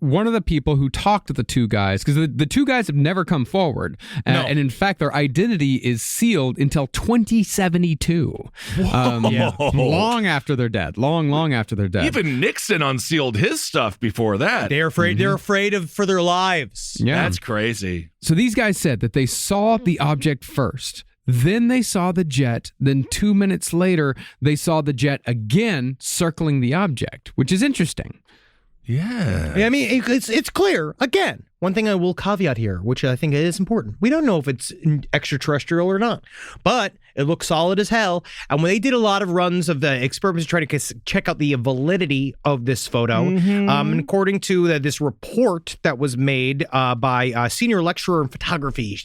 one of the people who talked to the two guys, because the two guys have never come forward. And in fact, their identity is sealed until 2072. Long after they're dead. Long after they're dead. Even Nixon unsealed his stuff before that. They're afraid. They're afraid for their lives. Yeah. That's crazy. So these guys said that they saw the object first. Then they saw the jet. Then 2 minutes later, they saw the jet again circling the object, which is interesting. Yeah. I mean, it's clear. Again, one thing I will caveat here, which I think is important. We don't know if it's extraterrestrial or not, but it looks solid as hell. And when they did a lot of runs of the experiments to try to check out the validity of this photo, and according to this report that was made by senior lecturer in photography,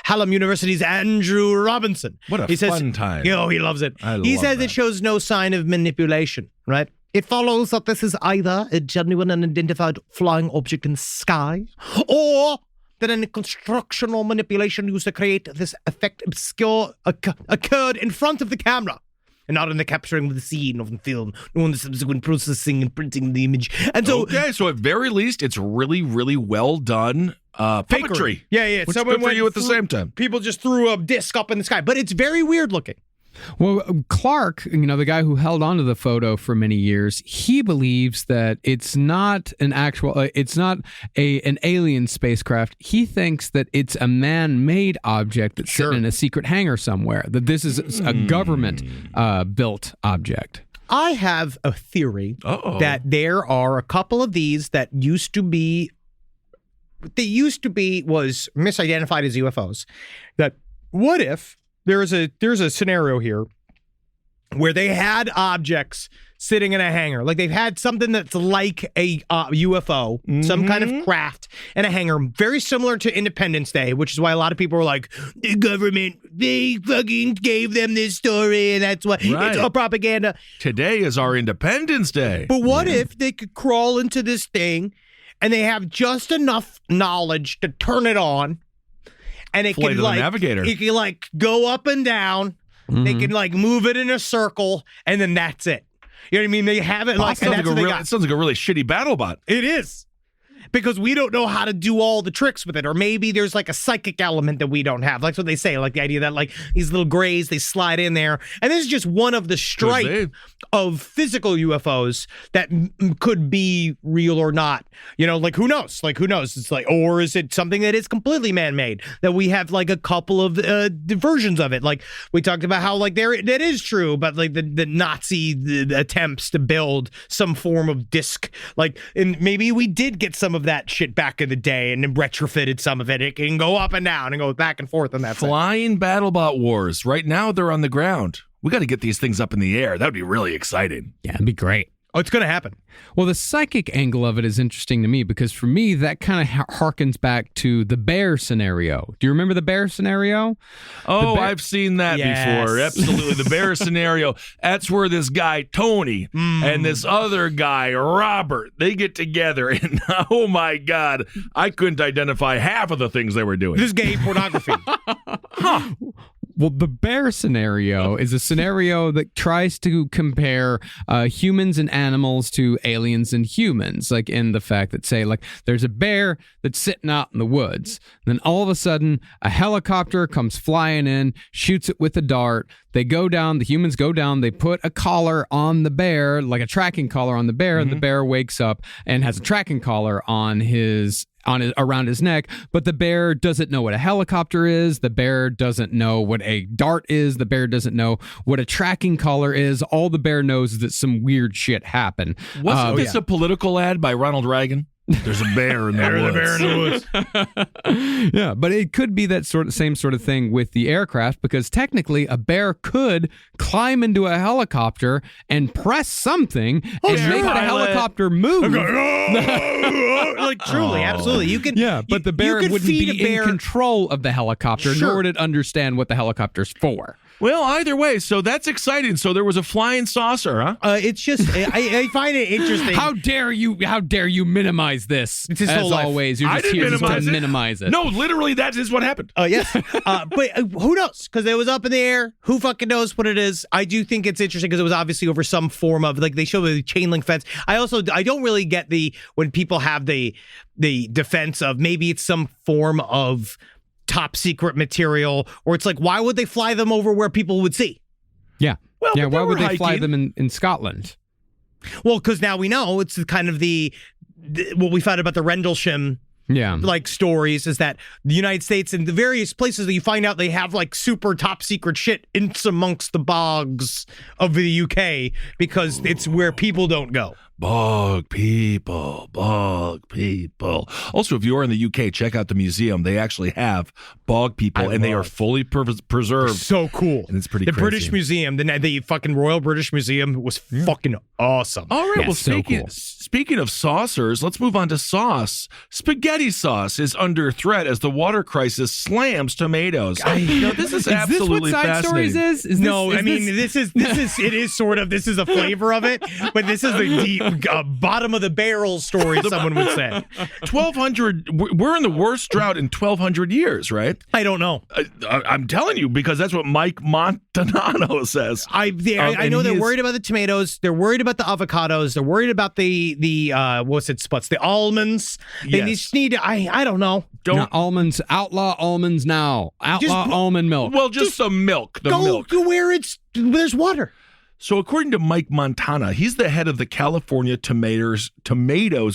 Hallam University's Andrew Robinson. What a fun time. You know, he loves it. He says that. it shows no sign of manipulation, right? It follows that this is either a genuine and identified flying object in the sky, or that any construction or manipulation used to create this effect occurred in front of the camera, and not in the capturing of the scene of the film, nor in the subsequent processing and printing of the image. And so, so at very least, it's really, really well done puppetry. Yeah. Which Someone good for you at the same time. People just threw a disc up in the sky, but it's very weird looking. Well, Clark, the guy who held onto the photo for many years, he believes that it's not an actual, it's not an alien spacecraft. He thinks that it's a man-made object that's sitting in a secret hangar somewhere, that this is a government built object. I have a theory that there are a couple of these that used to be was misidentified as UFOs. That what if there's a scenario here where they had objects sitting in a hangar, like they've had something that's like a UFO, some kind of craft in a hangar, very similar to Independence Day, which is why a lot of people were like, the government, they fucking gave them this story, and that's why it's all propaganda. Today is our Independence Day. But what if they could crawl into this thing and they have just enough knowledge to turn it on? And it can navigator. It can go up and down. They can move it in a circle, and then that's it. You know what I mean? They have it it sounds like a really shitty battle bot. It is. because we don't know how to do all the tricks with it. Or maybe there's like a psychic element that we don't have. That's what they say, like the idea that like these little grays, they slide in there. And this is just one of the stripe of physical UFOs that could be real or not. You know, like who knows? Like who knows? It's like, or is it something that is completely man-made, that we have like a couple of versions of it? Like we talked about how like that is true, but like the Nazi attempts to build some form of disc, like, and maybe we did get some of that shit back in the day and then retrofitted some of it. It can go up and down and go back and forth, and that's Flying BattleBot wars. Right now they're on the ground. We got to get these things up in the air. That would be really exciting. Yeah, it'd be great. Oh, it's going to happen. Well, the psychic angle of it is interesting to me because for me, that kind of harkens back to the bear scenario. Do you remember the bear scenario? Oh, I've seen that before. Absolutely. The bear scenario. That's where this guy, Tony, and this other guy, Robert, they get together. And oh my God, I couldn't identify half of the things they were doing. This is gay pornography. Well, the bear scenario is a scenario that tries to compare humans and animals to aliens and humans, like in the fact that, say, like there's a bear that's sitting out in the woods. Then all of a sudden, a helicopter comes flying in, shoots it with a dart. They go down, the humans go down, they put a collar on the bear, like a tracking collar on the bear, and the bear wakes up and has a tracking collar on his around his neck, but the bear doesn't know what a helicopter is. The bear doesn't know what a dart is. The bear doesn't know what a tracking collar is. All the bear knows is that some weird shit happened. Wasn't this a political ad by Ronald Reagan? There's a bear in the woods. Yeah, but it could be that same sort of thing with the aircraft, because technically a bear could climb into a helicopter and press something and make the helicopter move. Like truly, absolutely. You can. Yeah, but the bear wouldn't be in control of the helicopter, Sure. nor would it understand what the helicopter's for. Well, either way, so that's exciting. So there was a flying saucer, huh? It's just, I find it interesting. How dare you minimize this? It's his As whole life. always, you're just here to minimize it. No, literally, that is what happened. Yes. But who knows? Because it was up in the air. Who fucking knows what it is? I do think it's interesting because it was obviously over some form of, like, they show the chain link fence. I don't really get when people have the defense of maybe it's some form of top secret material, or it's like, why would they fly them over where people would see? Yeah. Well, yeah, but why would they hiking. fly them in Scotland? Well, because now we know it's kind of what we found about the Rendlesham like stories is that the United States and the various places that you find out they have like super top secret shit in amongst the bogs of the UK because it's where people don't go. Bog people. Also, if you are in the UK, check out the museum. They actually have bog people, and they are fully preserved. So cool. And it's pretty The crazy. British Museum, the fucking Royal British Museum was fucking awesome. All right, Yeah, well, so cool. speaking of saucers, let's move on to sauce. Spaghetti sauce is under threat as the water crisis slams tomatoes. This is absolutely this what Side Stories fascinating. is? It is sort of, this is a flavor of it, but this is the deep bottom of the barrel story, someone would say. 1,200, we're in the worst drought in 1,200 years, right? I don't know. I'm telling you, because that's what Mike Montanano says. I know they're worried about the tomatoes. They're worried about the avocados. They're worried about the Sputs, the almonds. They just need, I don't know. Almonds, outlaw almonds now. Outlaw almond milk. Well, just the milk. Go to where there's water. So according to Mike Montana, he's the head of the California Tomatoes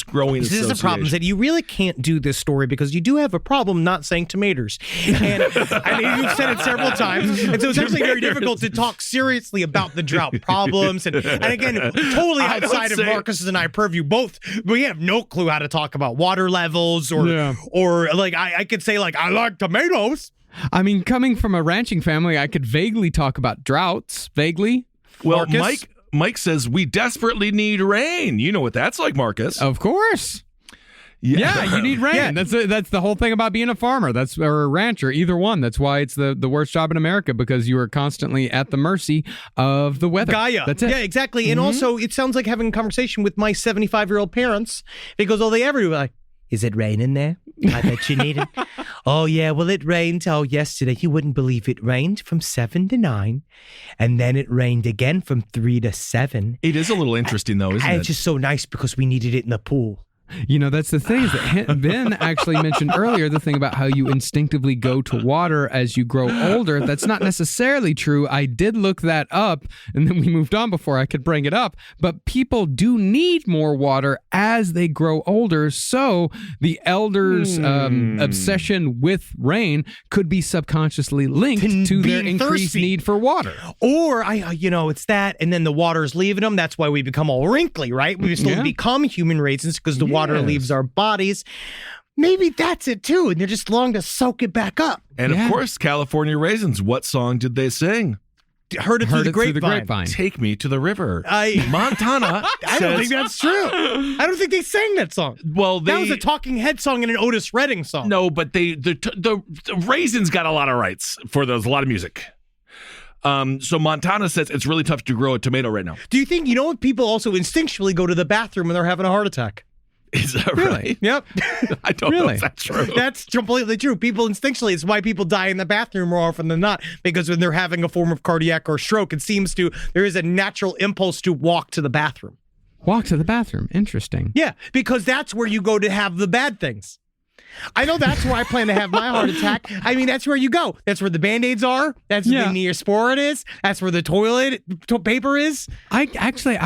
Growing This is Association. the problem, is that you really can't do this story because you do have a problem not saying tomatoes. And I mean, you've said it several times. And so it's actually very difficult to talk seriously about the drought problems. And again, totally outside of Marcus's and I purview, both, we have no clue how to talk about water levels or like, I could say like, I like tomatoes. I mean, coming from a ranching family, I could vaguely talk about droughts. Vaguely. Well, Marcus? Mike says we desperately need rain. You know what that's like, Marcus. Of course. Yeah, you need rain. Yeah. That's the whole thing about being a farmer. Or a rancher, either one. That's why it's the worst job in America, because you are constantly at the mercy of the weather. Gaia. That's it. Yeah, exactly. And also, it sounds like having a conversation with my 75-year-old parents, because all they ever do is like, is it raining there? I bet you need it. Oh, yeah, well, it rained. Oh, yesterday. You wouldn't believe it rained from 7 to 9. And then it rained again from 3 to 7. It is a little interesting, though, isn't And it? it's just so nice because we needed it in the pool. You know, that's the thing is that Ben actually mentioned earlier the thing about how you instinctively go to water as you grow older. That's not necessarily true. I did look that up, and then we moved on before I could bring it up. But people do need more water as they grow older. So the elders' obsession with rain could be subconsciously linked to their increased need for water. Or, it's that, and then the water's leaving them. That's why we become all wrinkly, right? We still become human raisins because the water leaves our bodies. Maybe that's it too, and they're just long to soak it back up. And of course, California Raisins. What song did they sing? Heard it through the grapevine. Take me to the river. Montana. I don't think that's true. I don't think they sang that song. Well, that was a Talking Head song and an Otis Redding song. No, but the Raisins got a lot of rights for those. A lot of music. So Montana says it's really tough to grow a tomato right now. Do you think, people also instinctually go to the bathroom when they're having a heart attack? Is that right? Yep. I don't know if that's true. That's completely true. People instinctually, it's why people die in the bathroom more often than not, because when they're having a form of cardiac or stroke, there is a natural impulse to walk to the bathroom. Walk to the bathroom. Interesting. Yeah, because that's where you go to have the bad things. I know that's where I plan to have my heart attack. I mean, that's where you go. That's where the Band-Aids are. That's where the Neosporin is. That's where the toilet paper is. I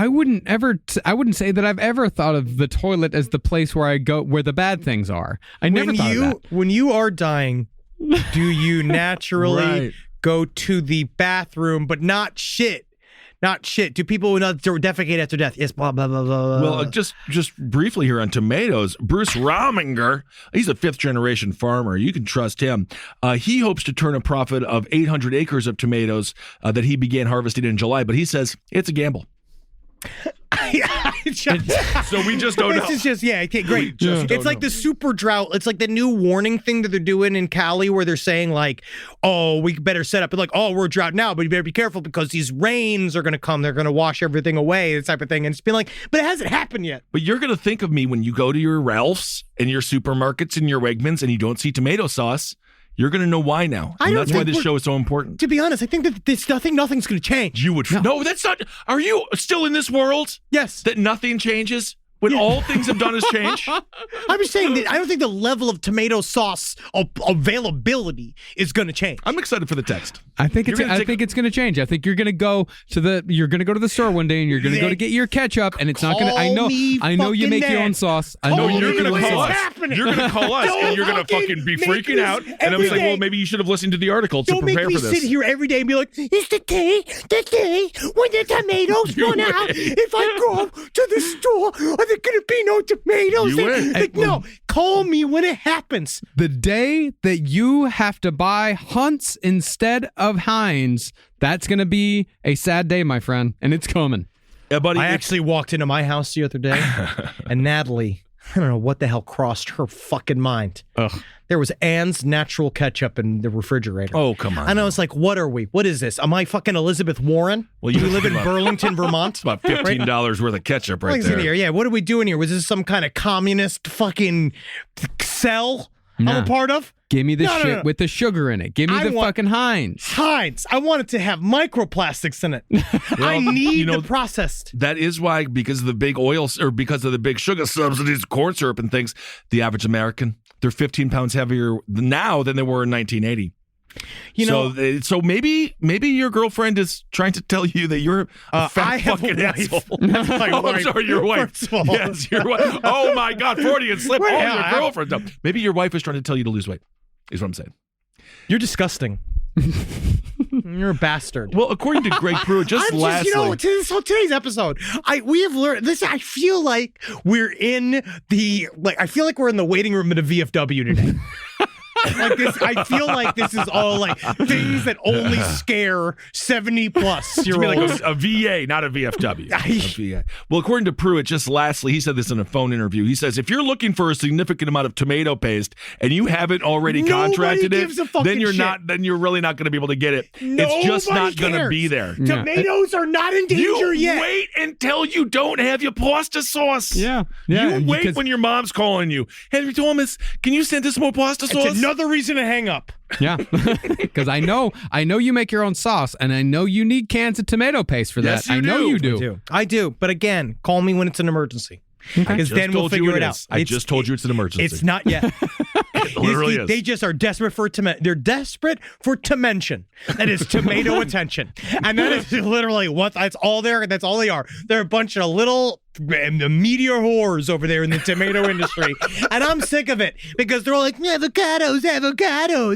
wouldn't say that I've ever thought of the toilet as the place where I go, where the bad things are. I never thought of that. When you are dying, do you naturally go to the bathroom, but not shit? Not shit. Do people not defecate after death? Yes, blah, blah, blah, blah. Well, just briefly here on tomatoes, Bruce Rominger, he's a fifth-generation farmer. You can trust him. He hopes to turn a profit of 800 acres of tomatoes that he began harvesting in July, but he says it's a gamble. So we just don't know. This is just, okay, great. It's like the super drought. It's like the new warning thing that they're doing in Cali where they're saying like, oh, we better set up. Like, oh, we're drought now, but you better be careful because these rains are going to come. They're going to wash everything away, this type of thing. And it's been like, but it hasn't happened yet. But you're going to think of me when you go to your Ralphs and your supermarkets and your Wegmans and you don't see tomato sauce. You're going to know why now. And that's why this show is so important. To be honest, I think that nothing's going to change. You would. No, that's not. Are you still in this world? Yes. That nothing changes? When all things have done is change? I'm just saying that I don't think the level of tomato sauce availability is going to change. I'm excited for the text. I think it's going to change. I think you're going to go to the store one day and you're going to go to get your ketchup and it's not going to. I know you make your own sauce. I know you're going to call us. You're going to call us and you're going to fucking be freaking out. And I'm like, well, maybe you should have listened to the article to prepare for this. Don't make me sit here every day and be like, it's the day when the tomatoes run out. If I go to the store, are there going to be no tomatoes? No, call me when it happens. The day that you have to buy Hunt's instead of Heinz, that's going to be a sad day, my friend, and it's coming. Yeah, buddy. I actually walked into my house the other day, and Natalie, I don't know what the hell crossed her fucking mind. Ugh. There was Ann's natural ketchup in the refrigerator. Oh, come on. And I was like, what are we? What is this? Am I fucking Elizabeth Warren? Well, you live in Burlington, Vermont? It's about $15 worth of ketchup right there. Here. Yeah, what are we doing here? Was this some kind of communist fucking cell I'm a part of? Give me the shit with the sugar in it. Give me the fucking Heinz. Heinz. I want it to have microplastics in it. I need the processed. That is why, because of the big oil or because of the big sugar subsidies, corn syrup and things, the average American, they're 15 pounds heavier now than they were in 1980. So maybe your girlfriend is trying to tell you that you're a fat fucking asshole. I'm sorry, your wife. Yes, your wife. Oh my God, 40 and slip. Your girlfriend. No. Maybe your wife is trying to tell you to lose weight. Is what I'm saying. You're disgusting. You're a bastard. Well, according to Greg Pruitt, lastly, today's episode, we have learned this. I feel like we're in the we're in the waiting room at a VFW today. Like this, I feel like this is all like things that only scare 70+ year olds. Like a VA, not a VFW. A VA. Well, according to Pruitt, just lastly, he said this in a phone interview. He says, if you're looking for a significant amount of tomato paste and you haven't already contracted it, then you're really not going to be able to get it. It's just not going to be there. Tomatoes are not in danger yet. You wait until you don't have your pasta sauce. Yeah. You wait when your mom's calling you. Hey, Thomas, can you send us more pasta sauce? Another reason to hang up. Yeah, because I know you make your own sauce, and I know you need cans of tomato paste for that. Yes, you know you do. I do. But again, call me when it's an emergency. Because then we'll figure it out. I just told you it's an emergency. It's not yet. It literally is. They just are desperate for they're desperate for mention. That is tomato attention, and that is literally what that's all there. That's all they are. They're a bunch of little meteor whores over there in the tomato industry, and I'm sick of it because they're all like avocados.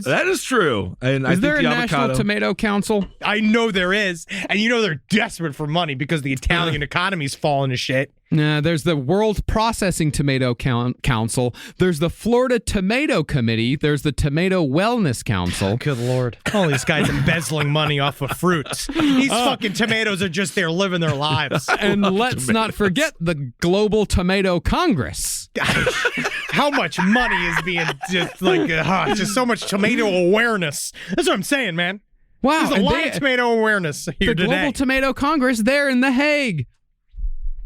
That is true. And Is there a National Tomato Council? I know there is, and they're desperate for money because the Italian economy's falling to shit. Nah, there's the World Processing Tomato Council. There's the Florida Tomato Committee. There's the Tomato Wellness Council. Good Lord. All these guys embezzling money off of fruits. These fucking tomatoes are just there living their lives. And let's not forget the Global Tomato Congress. How much money is being just so much tomato awareness. That's what I'm saying, man. Wow. There's a lot of tomato awareness here the today. Global Tomato Congress, they're in The Hague.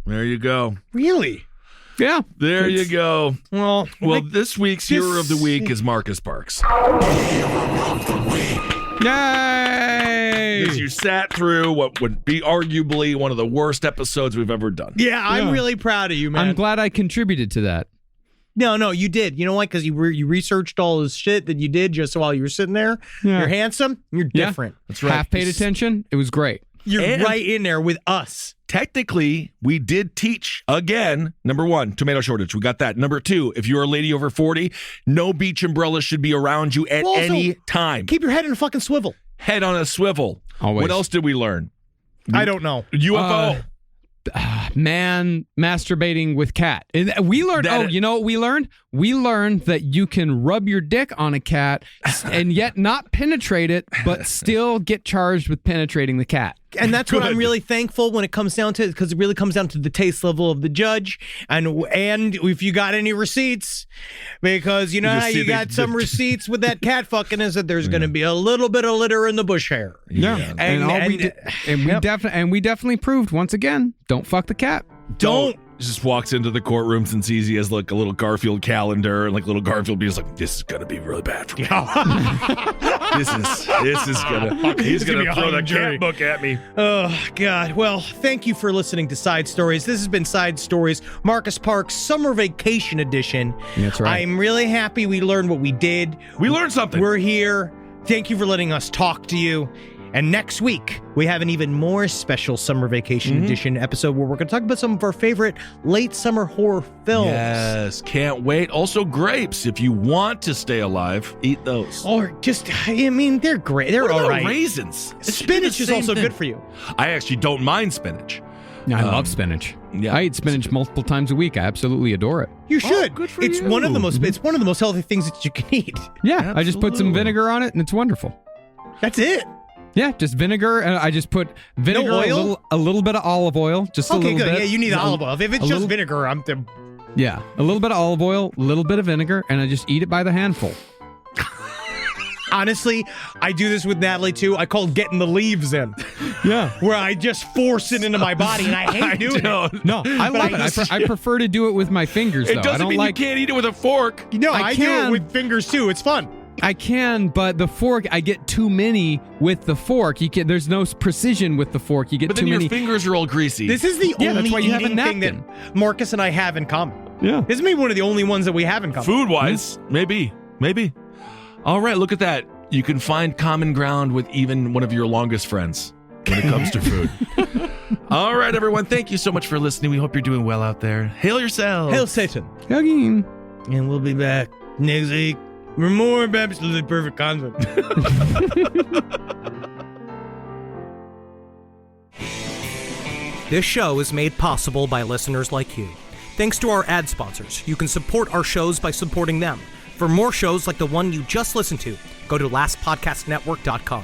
There you go. Really? Yeah. There you go. Well, this week's Hero of the Week is Marcus Parks. Yay! Because you sat through what would be arguably one of the worst episodes we've ever done. Yeah, I'm really proud of you, man. I'm glad I contributed to that. No, you did. You know why? Because you researched all this shit that you did just while you were sitting there. Yeah. You're handsome. You're different. That's right. Half paid attention. It was great. You're right in there with us. Technically, we did teach, again, number one, tomato shortage. We got that. Number two, if you're a lady over 40, no beach umbrella should be around you at any time. Keep your head in a fucking swivel. Head on a swivel. Always. What else did we learn? I don't know. UFO. Man masturbating with cat. And we learned, you know what we learned? We learned that you can rub your dick on a cat and yet not penetrate it, but still get charged with penetrating the cat. And that's what I'm really thankful when it comes down to it, because it really comes down to the taste level of the judge and if you got any receipts, because you know how you got some receipts with that cat fucking is that there's going to be a little bit of litter in the bush hair. Yeah. We definitely proved once again, don't fuck the cat. Don't. Just walks into the courtrooms and sees he has like a little Garfield calendar, and like little Garfield is like, this is gonna be really bad for me. He's gonna throw the cat book at me. Oh God. Well, thank you for listening to Side Stories. This has been Side Stories, Marcus Parks Summer Vacation Edition. That's right. I'm really happy we learned what we did. We learned something. We're here. Thank you for letting us talk to you. And next week, we have an even more special Summer Vacation Edition episode where we're going to talk about some of our favorite late summer horror films. Yes, can't wait. Also, grapes. If you want to stay alive, eat those. Or just, they're great. They're all right. Raisins. Spinach is also good for you. I actually don't mind spinach. I love spinach. Yeah. I eat spinach multiple times a week. I absolutely adore it. You should. Good for it's you. one of the most. It's one of the most healthy things that you can eat. Yeah, I just put some Absolutely. vinegar on it, and it's wonderful. That's it. Yeah, just vinegar, and I just put vinegar, No oil? a little bit of olive oil, just a little good. bit. Yeah, you need olive oil. If it's just little- vinegar, Yeah, a little bit of olive oil, a little bit of vinegar, and I just eat it by the handful. honestly, I do this with Natalie too. I call getting the leaves in. Yeah. Where I just force it into my body, and I hate doing it. No, I love it. I prefer to do it with my fingers, though. It doesn't I don't mean like. you can't eat it with a fork. No, I do can. it with fingers too. It's fun. I can, but the fork, I get too many with the fork. You can. There's no precision with the fork. You get But too then your many. fingers are all greasy. This is the Yeah, only that's why you have a eating thing napkin. that Marcus and I have in common. Yeah. This may be one of the only ones that we have in common. Food-wise, maybe. All right, look at that. You can find common ground with even one of your longest friends when it comes to food. All right, everyone. Thank you so much for listening. We hope you're doing well out there. Hail yourselves. Hail Satan. Hugging. And we'll be back next week for more Absolutely Perfect Concept. This show is made possible by listeners like you. Thanks to our ad sponsors, you can support our shows by supporting them. For more shows like the one you just listened to, go to lastpodcastnetwork.com.